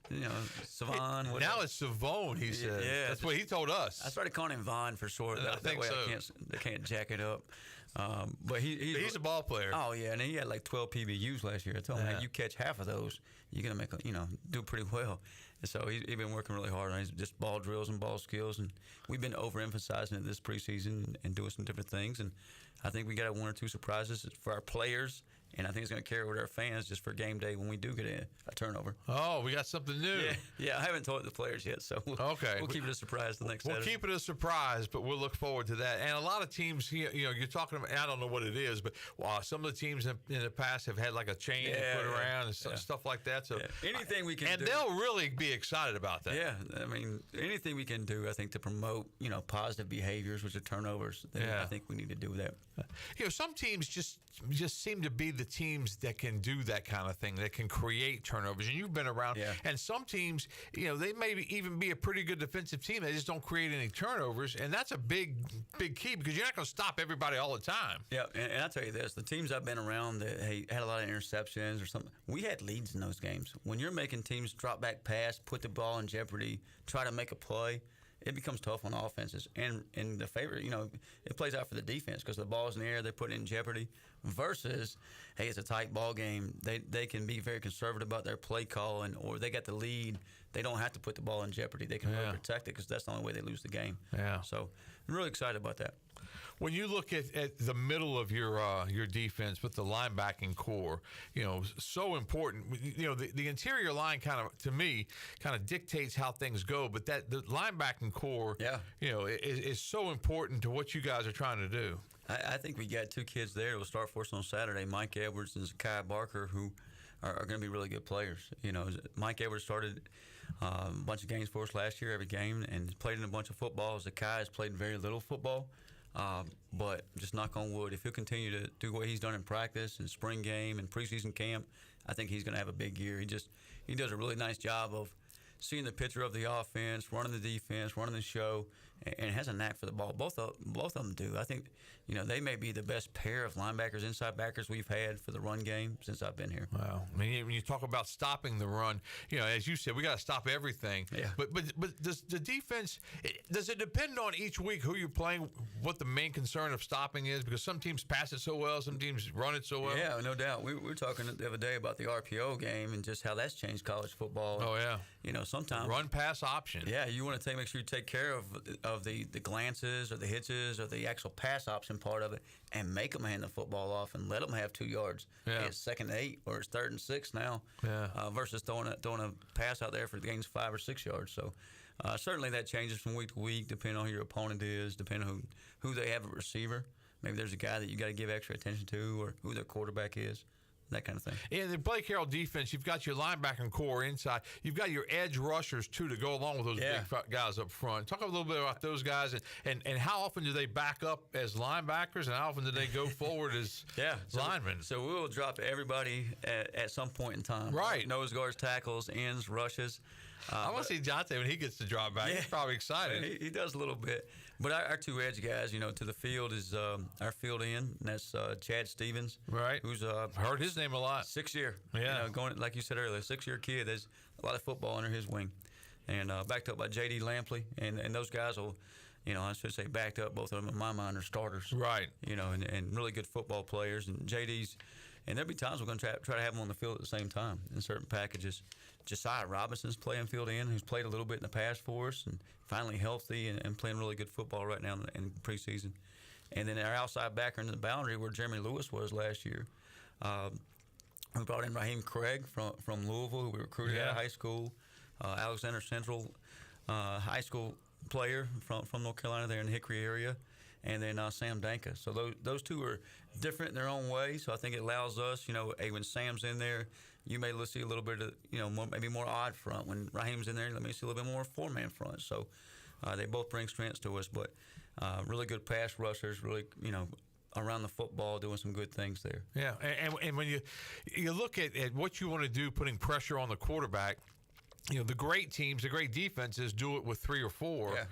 you know, Savon. Now it's Savone, he said. Yeah, that's what he told us. I started calling him Vaughn for short. I think way so. I can't jack it up. But he's a ball player. Oh, yeah, and he had like 12 PBUs last year. I told him, man, you catch half of those, you're going to do pretty well. And so he's been working really hard on his just ball drills and ball skills. And we've been overemphasizing it this preseason and doing some different things. And I think we got 1 or 2 surprises for our players, and I think it's going to carry with our fans just for game day when we do get a turnover. Oh, we got something new. Yeah, I haven't told the players yet, so we'll keep it a surprise the next Saturday. We'll keep it a surprise, but we'll look forward to that. And a lot of teams, you know, you're talking about, I don't know what it is, but some of the teams in the past have had like a chain to put around and stuff like that. So anything we can do. And they'll really be excited about that. Yeah, I mean, anything we can do, I think, to promote, you know, positive behaviors, which are turnovers, I think we need to do that. You know, some teams just seem to be the teams that can do that kind of thing, that can create turnovers. And you've been around. And some teams, you know, they may even be a pretty good defensive team. They just don't create any turnovers. And that's a big key, because you're not going to stop everybody all the time. Yeah, and I'll tell you this. The teams I've been around that had a lot of interceptions or something, we had leads in those games. When you're making teams drop back pass, put the ball in jeopardy, try to make a play, it becomes tough on offenses. And the favorite, you know, it plays out for the defense because the ball's in the air, they put it in jeopardy. Versus, hey, it's a tight ball game. They can be very conservative about their play calling, or they got the lead. They don't have to put the ball in jeopardy. They can really protect it, because that's the only way they lose the game. Yeah. So I'm really excited about that. When you look at the middle of your defense with the linebacking core, you know, so important. You know, the interior line kind of dictates how things go, but the linebacking core, you know, is so important to what you guys are trying to do. I think we got two kids there who will start for us on Saturday, Mike Edwards and Zakai Barker, who are going to be really good players. You know, Mike Edwards started a bunch of games for us last year, every game, and played in a bunch of football. Zakai has played very little football, but just knock on wood, if he'll continue to do what he's done in practice and spring game and preseason camp, I think he's going to have a big year. He does a really nice job of seeing the picture of the offense, running the defense, running the show, and has a knack for the ball. Both of them do. I think, you know, they may be the best pair of linebackers, inside backers we've had for the run game since I've been here. Wow. I mean, when you talk about stopping the run, you know, as you said, we got to stop everything. Yeah. But does the defense, does it depend on each week who you're playing, what the main concern of stopping is? Because some teams pass it so well, some teams run it so well. Yeah, no doubt. We were talking the other day about the RPO game and just how that's changed college football. Oh, yeah. You know, sometimes run pass option. Yeah, you want to make sure you take care of the glances or the hitches or the actual pass option part of it, and make them hand the football off and let them have 2 yards. Yeah. It's 2nd and 8 or it's 3rd and 6 now. Yeah. Versus throwing a pass out there for the game's 5 or 6 yards. So certainly that changes from week to week, depending on who your opponent is, depending on who they have at receiver. Maybe there's a guy that you got to give extra attention to, or who their quarterback is. That kind of thing. In the Blake Harrell defense, you've got your linebacker core inside. You've got your edge rushers, too, to go along with those big guys up front. Talk a little bit about those guys and how often do they back up as linebackers and how often do they go forward as linemen? So we will drop everybody at some point in time. Right. Nose guards, tackles, ends, rushes. I want to see Jonte when he gets to drop back. He's probably excited. He does a little bit. But our two edge guys, you know, to the field is our field end, and that's Chad Stevens. Right. Who's heard his name a lot. 6 year. Yeah. You know, going, like you said earlier, 6 year kid. There's a lot of football under his wing. And backed up by J.D. Lampley. And those guys will, you know, I should say backed up, both of them in my mind are starters. Right. You know, and really good football players. And J.D.'s, and there'll be times we're going to try to have them on the field at the same time in certain packages. Josiah Robinson's playing field end, who's played a little bit in the past for us and finally healthy and playing really good football right now in preseason. And then our outside backer in the boundary where Jeremy Lewis was last year. We brought in Raheem Craig from Louisville, who we recruited out of high school. Alexander Central high school player from North Carolina there in the Hickory area. And then Sam Danka. So those two are different in their own way. So I think it allows us, you know, when Sam's in there, you may see a little bit of, you know, maybe more odd front. When Raheem's in there, you may see a little bit more four-man front. So they both bring strengths to us. But really good pass rushers, really, you know, around the football, doing some good things there. Yeah, and when you look at what you want to do, putting pressure on the quarterback, you know, the great teams, the great defenses do it with 3 or 4. Yeah.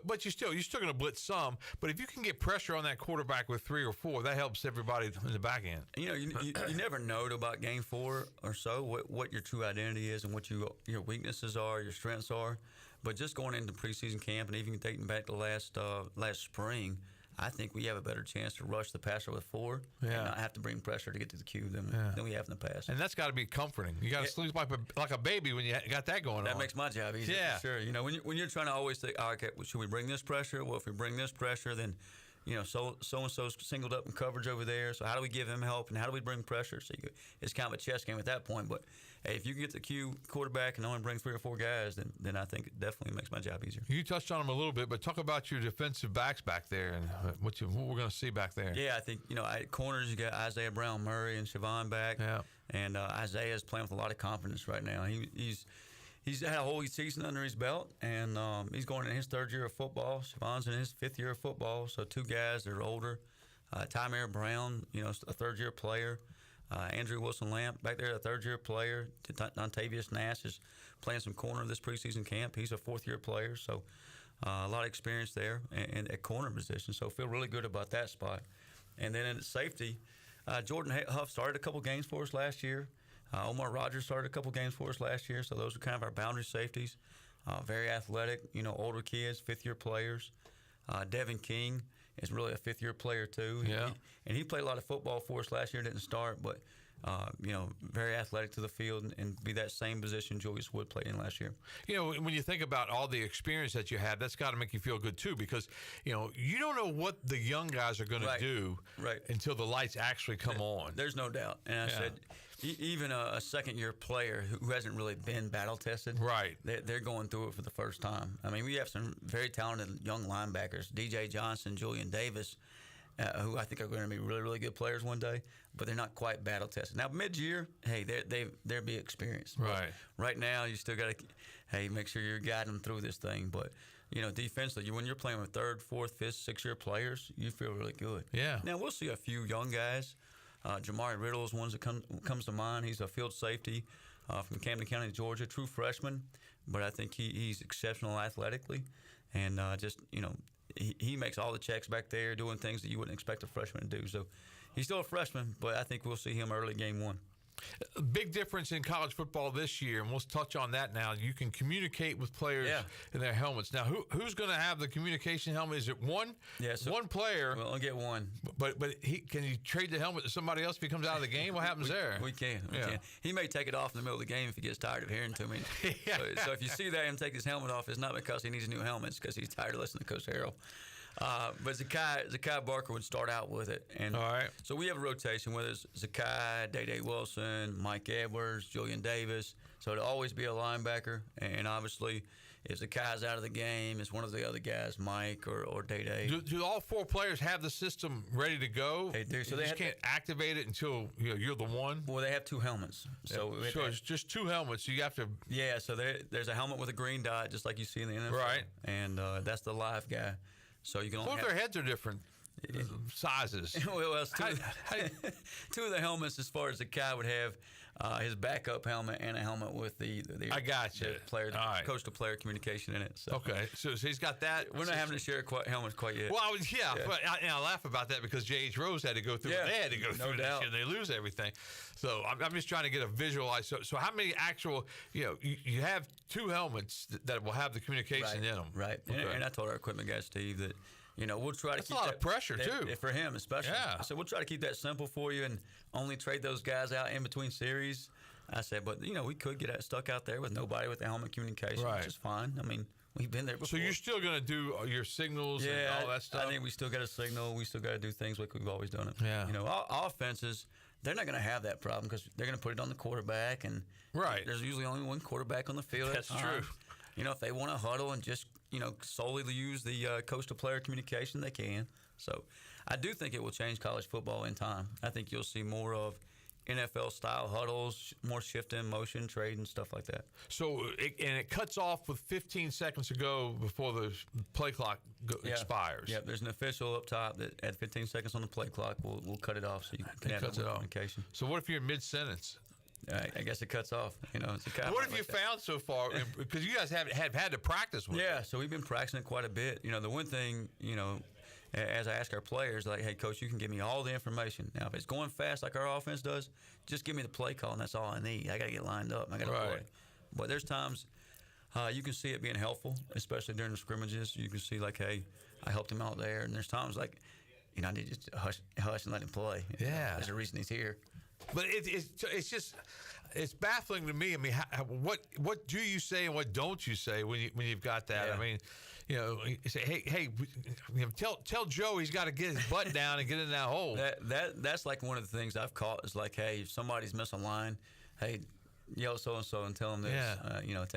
But you're still going to blitz some. But if you can get pressure on that quarterback with 3 or 4, that helps everybody in the back end. You know, you never know about game 4 or so what your true identity is and what your weaknesses are, your strengths are. But just going into preseason camp and even dating back to last spring, I think we have a better chance to rush the passer with 4 and not have to bring pressure to get to the cue than we have in the past. And that's got to be comforting. You got to sleep like a baby when you got that going on. That makes my job easier, for sure. You know, when you're trying to always think, okay, well, should we bring this pressure? Well, if we bring this pressure, then, you know, so-and-so's singled up in coverage over there, so how do we give him help, and how do we bring pressure? So it's kind of a chess game at that point. But, hey, if you can get the cue quarterback and only bring 3 or 4 guys, then I think it definitely makes my job easier. You touched on them a little bit, but talk about your defensive backs back there and what we're going to see back there. Yeah, I think, you know, at corners, you got Isaiah Brown-Murray and Siobhan back. Yeah. And Isaiah's playing with a lot of confidence right now. He's had a whole season under his belt, and he's going in his 3rd year of football. Siobhan's in his 5th year of football, so 2 guys that are older. Tymer Brown, you know, a 3rd-year player. Andrew Wilson-Lamp back there, a 3rd-year player. Dontavius Nash is playing some corner this preseason camp. He's a 4th-year player, so a lot of experience there and at corner position. So feel really good about that spot. And then at safety, Jordan Huff started a couple games for us last year. Omar Rogers started a couple games for us last year, so those are kind of our boundary safeties. Very athletic, you know, older kids, 5th-year players. Devin King is really a 5th-year player too. Yeah. He played a lot of football for us last year, didn't start, but, you know, very athletic to the field and be that same position Julius Wood played in last year. You know, when you think about all the experience that you have, that's got to make you feel good too, because, you know, you don't know what the young guys are going to do until the lights actually come on. There's no doubt. And I said, even a 2nd-year player who hasn't really been battle-tested, they're going through it for the first time. I mean, we have some very talented young linebackers, DJ Johnson, Julian Davis, who I think are going to be really, really good players one day, but they're not quite battle tested. Now, mid-year, hey, they'll be experienced. Right. Right now, you still got to, make sure you're guiding them through this thing. But, defensively, when you're playing with 3rd, 4th, 5th, 6-year players, you feel really good. Yeah. Now, we'll see a few young guys. Jamari Riddle is one that comes to mind. He's a field safety from Camden County, Georgia, true freshman, but I think he's exceptional athletically, and he makes all the checks back there, doing things that you wouldn't expect a freshman to do. So he's still a freshman, but I think we'll see him early game 1. A big difference in college football this year, and we'll touch on that now. You can communicate with players in their helmets. Now, who's going to have the communication helmet? Is it one? Yeah, so one player. We'll only get one. But can he trade the helmet to somebody else if he comes out of the game? What happens there? We can. He may take it off in the middle of the game if he gets tired of hearing to me. So if you see that him take his helmet off, it's not because he needs new helmets, because he's tired of listening to Coach Harrell. But Zakai Barker would start out with it. And all right. So we have a rotation, whether it's Zakai, Day Wilson, Mike Edwards, Julian Davis. So it'll always be a linebacker. And obviously, if Zakai's out of the game, it's one of the other guys, Mike or Day. Do all 4 players have the system ready to go? They do. So they just can't activate it until you're the one? Well, they have 2 helmets. So it's just 2 helmets. You have to. Yeah, so there's a helmet with a green dot, just like you see in the NFL. Right. And that's the live guy. So you can only what if their heads are different sizes? Well, it's two of the helmets, as far as the guy would have his backup helmet and a helmet with the I got you. Player, coach to player communication in it. So. Okay, so he's got that. We're not having to share helmets quite yet. Well, but I laugh about that because J.H. Rose had to go through what they had to go through this year. They lose everything. So I'm just trying to get a visualize. So how many actual, you have 2 helmets that will have the communication in them. Right. Okay. And I told our equipment guy, Steve, that we'll try to keep a lot of pressure too for him, especially. Yeah. So we'll try to keep that simple for you and only trade those guys out in between series. I said, but we could get stuck out there with nobody with the helmet communication, which is fine. I mean, we've been there before. So you're still going to do your signals and all that stuff? I think we still got to signal. We still got to do things like we've always done it. Yeah. Our offenses, they're not going to have that problem because they're going to put it on the quarterback, and there's usually only one quarterback on the field. That's true. If they want to huddle and just solely use the coach-to-player communication, they can. So I do think it will change college football in time. I think you'll see more of NFL-style huddles, more shift in motion, trade, and stuff like that. So it cuts off with 15 seconds to go before the play clock expires. Yeah, there's an official up top that at 15 seconds on the play clock, we'll cut it off so you can have communication. So what if you're mid-sentence? I guess it cuts off. What have you found so far? Because you guys have had to practice with it. Yeah, so we've been practicing it quite a bit. The one thing, as I ask our players, like, hey, Coach, you can give me all the information. Now, if it's going fast like our offense does, just give me the play call, and that's all I need. I got to get lined up. I got to play. But there's times you can see it being helpful, especially during the scrimmages. You can see, like, hey, I helped him out there. And there's times, like, I need to just hush and let him play. Yeah. There's a reason he's here. But it's just baffling to me. I mean, what do you say and what don't you say when you've got that? I mean, you say, hey, tell Joe he's got to get his butt down and get in that hole. That's like one of the things I've caught is like, hey, if somebody's missing a line, hey, yell so and so and tell him this.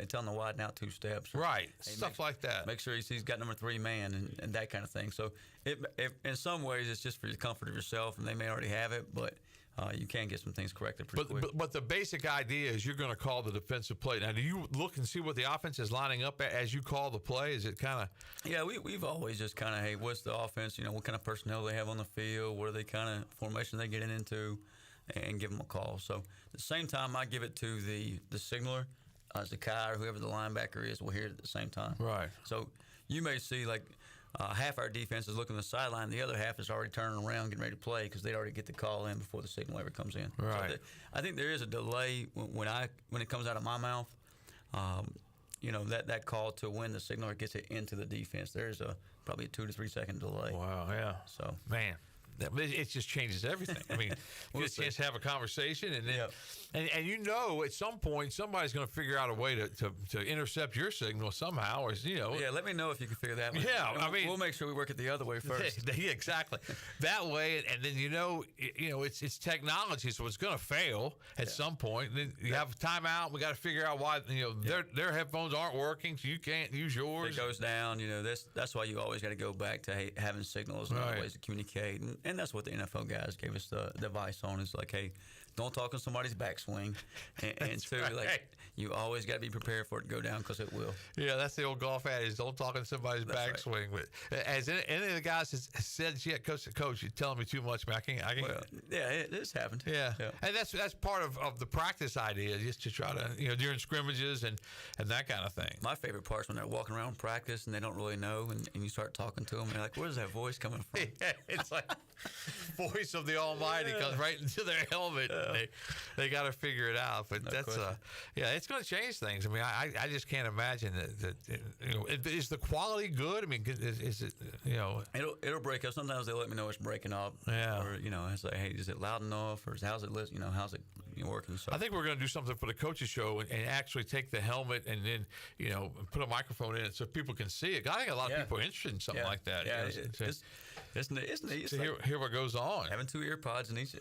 Tell him to widen out 2 steps. Right, hey, stuff like that. Make sure he's got number 3 man and that kind of thing. So it in some ways it's just for the comfort of yourself, and they may already have it, but. You can get some things corrected pretty quick. But the basic idea is you're going to call the defensive play. Now, do you look and see what the offense is lining up as you call the play? Is it kind of? Yeah, we've always just kind of, hey, what's the offense? What kind of personnel they have on the field? What are they kind of formation they getting into? And give them a call. So at the same time, I give it to the signaler, Zakai, or whoever the linebacker is, will hear it at the same time. Right. So you may see like. Half our defense is looking at the sideline. The other half is already turning around, getting ready to play because they'd already get the call in before the signal ever comes in. Right. So I think there is a delay when it comes out of my mouth. That call to when the signaler gets it into the defense. There's probably a 2 to 3 second delay. Wow. Yeah. So man. it just changes everything. I mean, you get a chance to have a conversation, and then and you know at some point somebody's going to figure out a way to intercept your signal somehow, or Yeah, let me know if you can figure that out. Yeah, I mean, we'll make sure we work it the other way first. Yeah, exactly. That way, and then it's technology, so it's going to fail at some point. Then you have a timeout. We got to figure out why their headphones aren't working, so you can't use yours. It goes down. That's why you always got to go back to having signals and other ways to communicate, and that's what the NFL guys gave us the advice on. Is like, hey, don't talk on somebody's backswing, and two, like you always got to be prepared for it to go down because it will. Yeah, that's the old golf adage. Don't talk on somebody's backswing. Right. But as any of the guys has said, coach, you're telling me too much, man. I can't. Well, yeah, it's happened. Yeah, and that's part of the practice idea, just to try to during scrimmages and that kind of thing. My favorite part is when they're walking around practice and they don't really know, and you start talking to them, and they're like, "Where's that voice coming from?" Yeah, it's like voice of the Almighty comes right into their helmet. They got to figure it out, but that's it's going to change things. I mean, I just can't imagine that is the quality good? I mean, is it it'll break up. Sometimes they let me know it's breaking up. Yeah, or it's like, hey, is it loud enough, or how's it working? So I think we're going to do something for the coaches show and actually take the helmet and then put a microphone in it so people can see it. I think a lot of people are interested in something like that. Yeah, it's neat. So hear what goes on. Having 2 earpods in each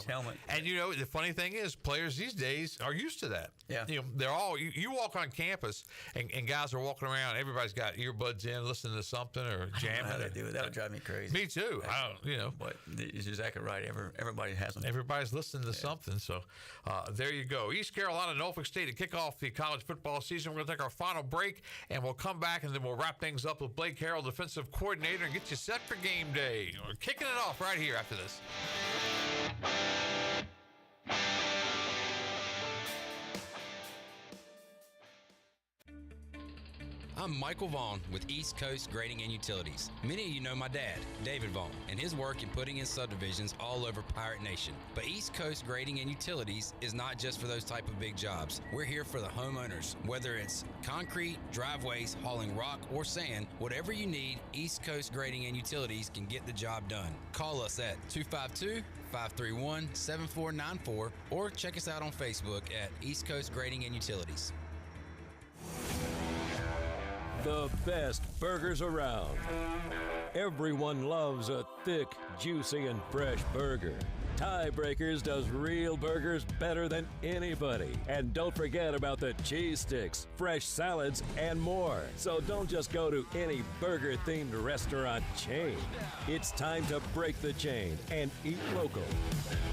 helmet. And the funny thing is, players these days are used to that. Yeah. They're all you walk on campus and guys are walking around. Everybody's got earbuds in, listening to something or jamming. I don't know how they do it. That would drive me crazy. Me too. I don't. But it's exactly right. Everybody has them. Everybody's listening to something. So there you go. East Carolina, Norfolk State to kick off the college football season. We're going to take our final break, and we'll come back, and then we'll wrap things up with Blake Harrell, defensive coordinator, and get you set for game day. We're kicking it off right here after this. I'm Michael Vaughn with East Coast Grading and Utilities. Many of you know my dad, David Vaughn, and his work in putting in subdivisions all over Pirate Nation. But East Coast Grading and Utilities is not just for those type of big jobs. We're here for the homeowners. Whether it's concrete, driveways, hauling rock, or sand, whatever you need, East Coast Grading and Utilities can get the job done. Call us at 252-531-7494 or check us out on Facebook at East Coast Grading and Utilities. The best burgers around. Everyone loves a thick, juicy, and fresh burger. Tiebreakers does real burgers better than anybody. And don't forget about the cheese sticks, fresh salads, and more. So don't just go to any burger-themed restaurant chain. It's time to break the chain and eat local.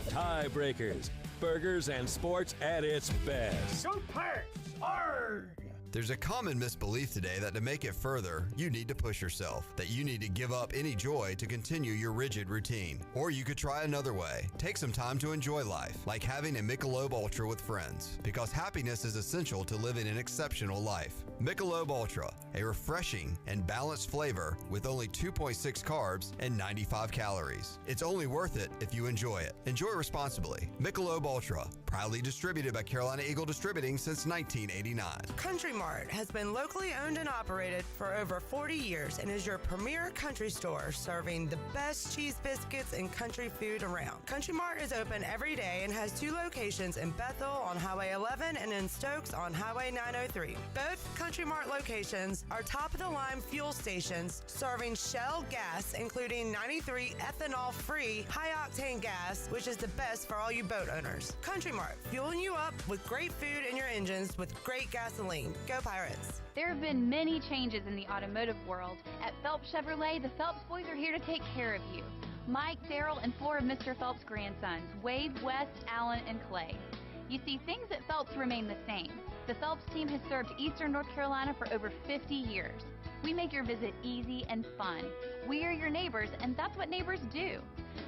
Tiebreakers, burgers and sports at its best. Go Pirates! Arrgh! There's a common misbelief today that to make it further, you need to push yourself, that you need to give up any joy to continue your rigid routine. Or you could try another way. Take some time to enjoy life, like having a Michelob Ultra with friends, because happiness is essential to living an exceptional life. Michelob Ultra, a refreshing and balanced flavor with only 2.6 carbs and 95 calories. It's only worth it if you enjoy it. Enjoy responsibly. Michelob Ultra, proudly distributed by Carolina Eagle Distributing since 1989. Country Mart has been locally owned and operated for over 40 years and is your premier country store serving the best cheese biscuits and country food around. Country Mart is open every day and has 2 locations in Bethel on Highway 11 and in Stokes on Highway 903. Both Country Mart locations are top-of-the-line fuel stations serving Shell gas, including 93 ethanol-free high-octane gas, which is the best for all you boat owners. Country Mart, fueling you up with great food in your engines with great gasoline. Go Pirates! There have been many changes in the automotive world. At Phelps Chevrolet, the Phelps boys are here to take care of you. Mike, Daryl, and 4 of Mr. Phelps' grandsons, Wade, West, Allen, and Clay. You see, things at Phelps remain the same. The Phelps team has served Eastern North Carolina for over 50 years. We make your visit easy and fun. We are your neighbors, and that's what neighbors do.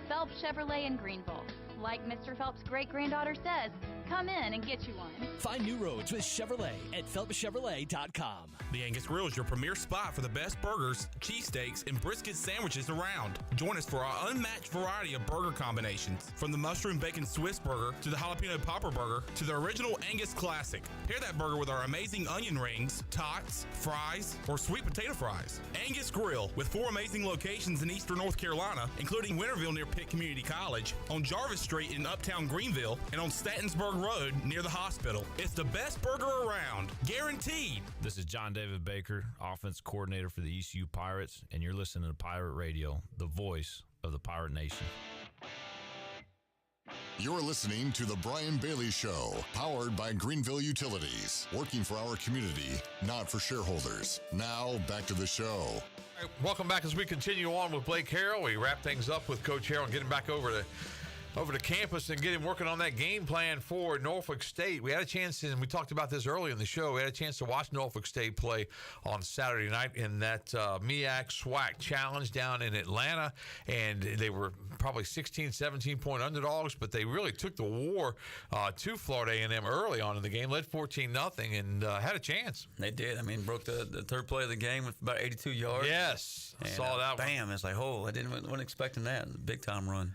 Phelps Chevrolet in Greenville. Like Mr. Phelps' great-granddaughter says, Come in and get you one. Find new roads with Chevrolet at PhelpsChevrolet.com. The Angus Grill is your premier spot for the best burgers, cheesesteaks, and brisket sandwiches around. Join us for our unmatched variety of burger combinations, from the mushroom bacon Swiss burger to the jalapeno popper burger to the original Angus classic. Pair that burger with our amazing onion rings, tots, fries, or sweet potato fries. Angus Grill, with 4 amazing locations in eastern North Carolina, including Winterville near Pitt Community College, on Jarvis Street in uptown Greenville, and on Statensburg Road near the hospital. It's the best burger around, guaranteed. This is John David Baker, offense coordinator for the ECU Pirates, and you're listening to Pirate Radio, the voice of the Pirate Nation. You're listening to The Brian Bailey Show, powered by Greenville Utilities, working for our community, not for shareholders. Now, back to the show. All right, welcome back as we continue on with Blake Harrell. We wrap things up with Coach Harrell and get him back over to campus and get him working on that game plan for Norfolk State. We had a chance, and we talked about this earlier in the show, we had a chance to watch Norfolk State play on Saturday night in that MEAC SWAC Challenge down in Atlanta, and they were probably 16, 17-point underdogs, but they really took the war to Florida A&M early on in the game, led 14-0, and had a chance. They did. I mean, broke the third play of the game with about 82 yards. Yes, I saw that one. Bam, it's like, oh, I wasn't expecting that. Big-time run.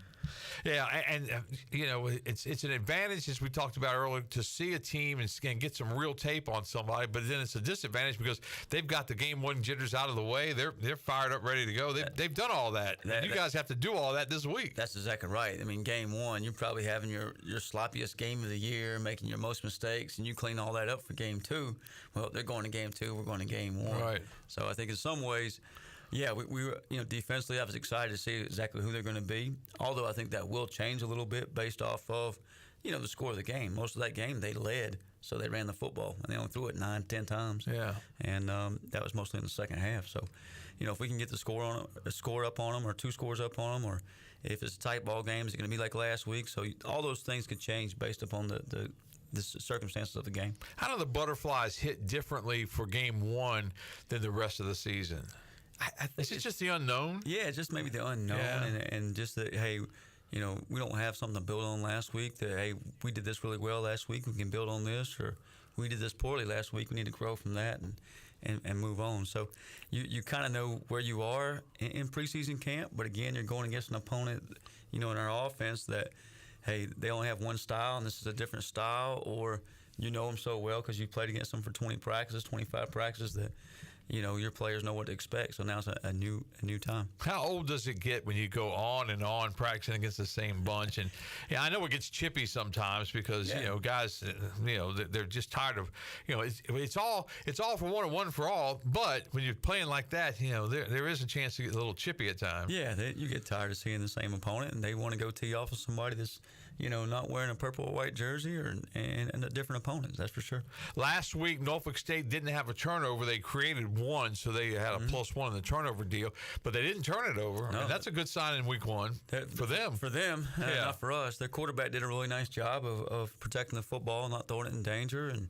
Yeah, and you know, it's an advantage, as we talked about earlier, to see a team and get some real tape on somebody, but then it's a disadvantage because they've got the game one jitters out of the way. They're fired up, ready to go. They've done all that. And you guys have to do all that this week. That's exactly right. I mean, game one, you're probably having your sloppiest game of the year, making your most mistakes, and you clean all that up for game two. Well, they're going to game two. We're going to game one. Right. So I think in some ways, yeah, we were, defensively, I was excited to see exactly who they're going to be. Although I think that will change a little bit based off of, the score of the game. Most of that game they led, so they ran the football, and they only threw it 9-10 times. Yeah. And that was mostly in the second half. So, if we can get the score up on them, or 2 scores up on them, or if it's a tight ball game, is it going to be like last week? So all those things could change based upon the circumstances of the game. How do the Butterflies hit differently for game one than the rest of the season? I think it's just the unknown. Yeah, it's just maybe the unknown, and just that, hey, we don't have something to build on last week. That, hey, we did this really well last week, we can build on this, or we did this poorly last week, we need to grow from that and move on. So you kind of know where you are in preseason camp, but again, you're going against an opponent, in our offense that, hey, they only have one style and this is a different style, or you know them so well because you played against them for 20 practices, 25 practices that, your players know what to expect. So now it's a new time. How old does it get when you go on and on practicing against the same bunch? And I know it gets chippy sometimes because guys, they're just tired of, it's all for one and one for all. But when you're playing like that, there is a chance to get a little chippy at times. Yeah, you get tired of seeing the same opponent, and they want to go tee off of somebody that's not wearing a purple or white jersey and a different opponent. That's for sure. Last week, Norfolk State didn't have a turnover. They created one, so they had a +1 in the turnover deal, but they didn't turn it over. No. And that's a good sign in week one for them. For them, not for us. Their quarterback did a really nice job of protecting the football, not throwing it in danger, and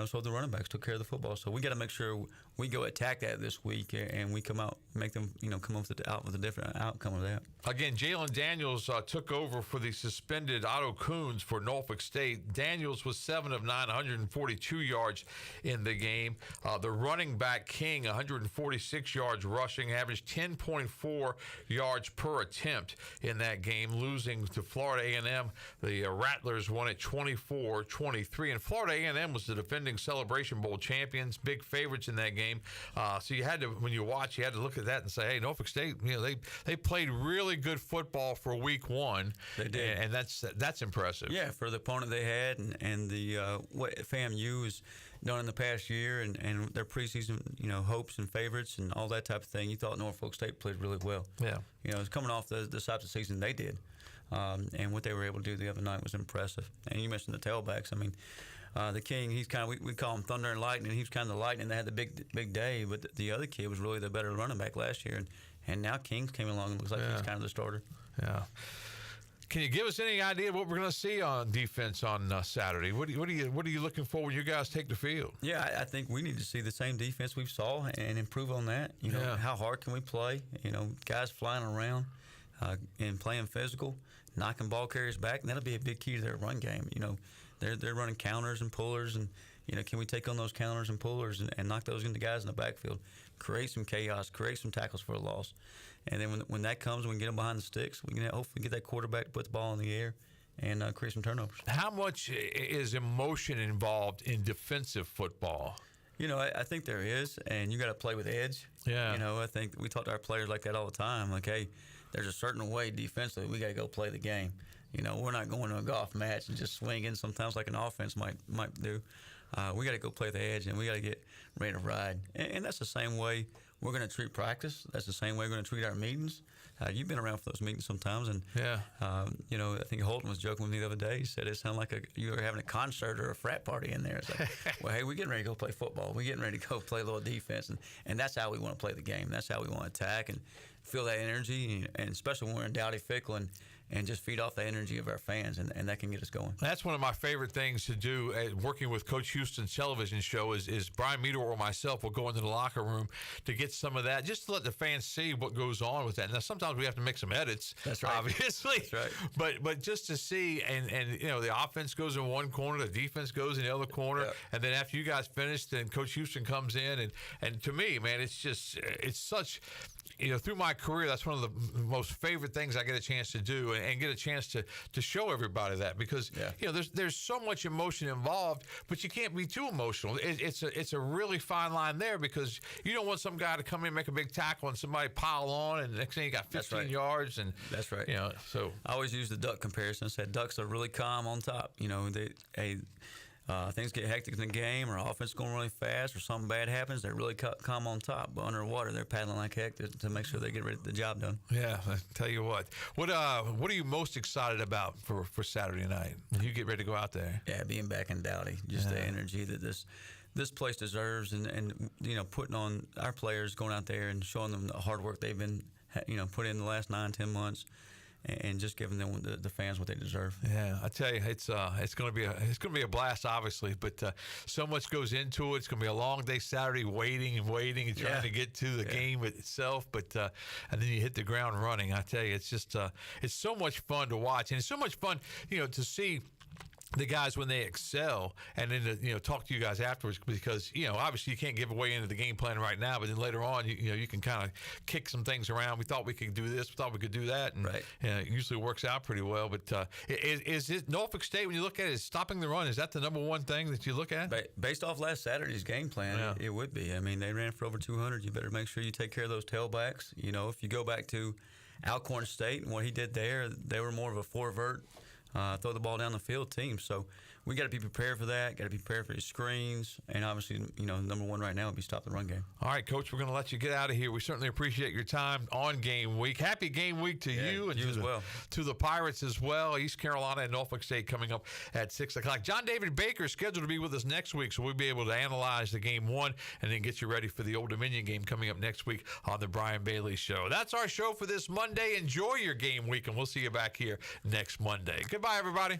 so the running backs took care of the football. So we got to make sure we go attack that this week, and we come out, make them, come up with a different outcome of that. Again, Jalen Daniels took over for the suspended Otto Coons for Norfolk State. Daniels was 7 of 9, 142 yards in the game. The running back King, 146 yards rushing, averaged 10.4 yards per attempt in that game, losing to Florida A&M. The Rattlers won it 24-23, and Florida A&M was the defending Celebration Bowl champions, big favorites in that game. So you had to, when you watch, you had to look at that and say, hey, Norfolk State, they played really good football for week one. They did, and that's impressive. Yeah, for the opponent they had, and the what FAMU has done in the past year, and their preseason, hopes and favorites and all that type of thing. You thought Norfolk State played really well. Yeah, it's coming off the types of season they did, and what they were able to do the other night was impressive. And you mentioned the tailbacks. I mean, the King, he's kind of, we call him Thunder and Lightning. He was kind of the Lightning that had the big day, but the other kid was really the better running back last year, and now Kings came along and looks like he's kind of the starter. Yeah. Can you give us any idea of what we're going to see on defense on Saturday? What are you looking for when you guys take the field? Yeah, I think we need to see the same defense we saw and improve on that. How hard can we play? Guys flying around and playing physical. knocking ball carriers back, and that'll be a big key to their run game. You know, they're running counters and pullers, and you know, can we take on those counters and pullers and knock those into guys in the backfield, create some chaos, create some tackles for a loss, and then when that comes, we can get them behind the sticks. We can hopefully get that quarterback to put the ball in the air and create some turnovers. How much is emotion involved in defensive football? You know, I think there is, and you got to play with edge. Yeah. You know, I think we talk to our players like that all the time. Like, hey, there's a certain way defensively we got to go play the game. You know, we're not going to a golf match and just swinging sometimes like an offense might do. We got to go play the edge, and we got to get ready to ride. And that's the same way we're going to treat practice. That's the same way we're going to treat our meetings. You've been around for those meetings sometimes, and you know, I think Holton was joking with me the other day. He said it sounded like you were having a concert or a frat party in there. It's like, well, hey, we're getting ready to go play football. We're getting ready to go play a little defense, and that's how we want to play the game. That's how we want to attack and feel that energy, and especially when we're in Dowdy-Fickle and just feed off the energy of our fans, and that can get us going. That's one of my favorite things to do working with Coach Houston's television show is Brian Meador or myself will go into the locker room to get some of that, just to let the fans see what goes on with that. Now, sometimes we have to make some edits, that's right, obviously. That's right. But just to see, and you know, the offense goes in one corner, the defense goes in the other corner, and then after you guys finish, then Coach Houston comes in, and to me, man, it's such. You know, through my career, that's one of the most favorite things I get a chance to do, and get a chance to show everybody that, because you know, there's so much emotion involved, but you can't be too emotional. It's a really fine line there, because you don't want some guy to come in and make a big tackle and somebody pile on, and the next thing you got 15 yards, and that's right. You know, so I always use the duck comparison. I said ducks are really calm on top. You know, things get hectic in the game, or offense going really fast, or something bad happens, they're really calm on top. But underwater, they're paddling like heck to make sure they get the job done. Yeah, I tell you what are you most excited about for Saturday night when you get ready to go out there? Yeah, being back in Dowdy, just the energy that this place deserves, and you know, putting on our players, going out there and showing them the hard work they've been put in the last 9-10 months. And just giving them the fans what they deserve. Yeah, I tell you, it's going to be a blast, obviously, but so much goes into it. It's going to be a long day Saturday, waiting and trying to get to the game itself. But and then you hit the ground running. I tell you, it's just it's so much fun to watch, and it's so much fun, you know, to see the guys when they excel, and then to talk to you guys afterwards, because you know, obviously you can't give away into the game plan right now, but then later on you can kind of kick some things around. We thought we could do this, we thought we could do that, and it usually works out pretty well. But is it Norfolk State, when you look at it, is stopping the run, is that the number one thing that you look at? Based off last Saturday's game plan, it would be. I mean, they ran for over 200. You better make sure you take care of those tailbacks. You know, if you go back to Alcorn State and what he did there, they were more of a four-vert, throw the ball down the field team. So we got to be prepared for that, got to be prepared for his screens, and obviously, you know, number one right now would be stop the run game. All right, Coach, we're going to let you get out of here. We certainly appreciate your time on game week. Happy game week to you, and to the Pirates as well. East Carolina and Norfolk State coming up at 6 o'clock. John David Baker is scheduled to be with us next week, so we'll be able to analyze the game one and then get you ready for the Old Dominion game coming up next week on the Brian Bailey Show. That's our show for this Monday. Enjoy your game week, and we'll see you back here next Monday. Goodbye, everybody.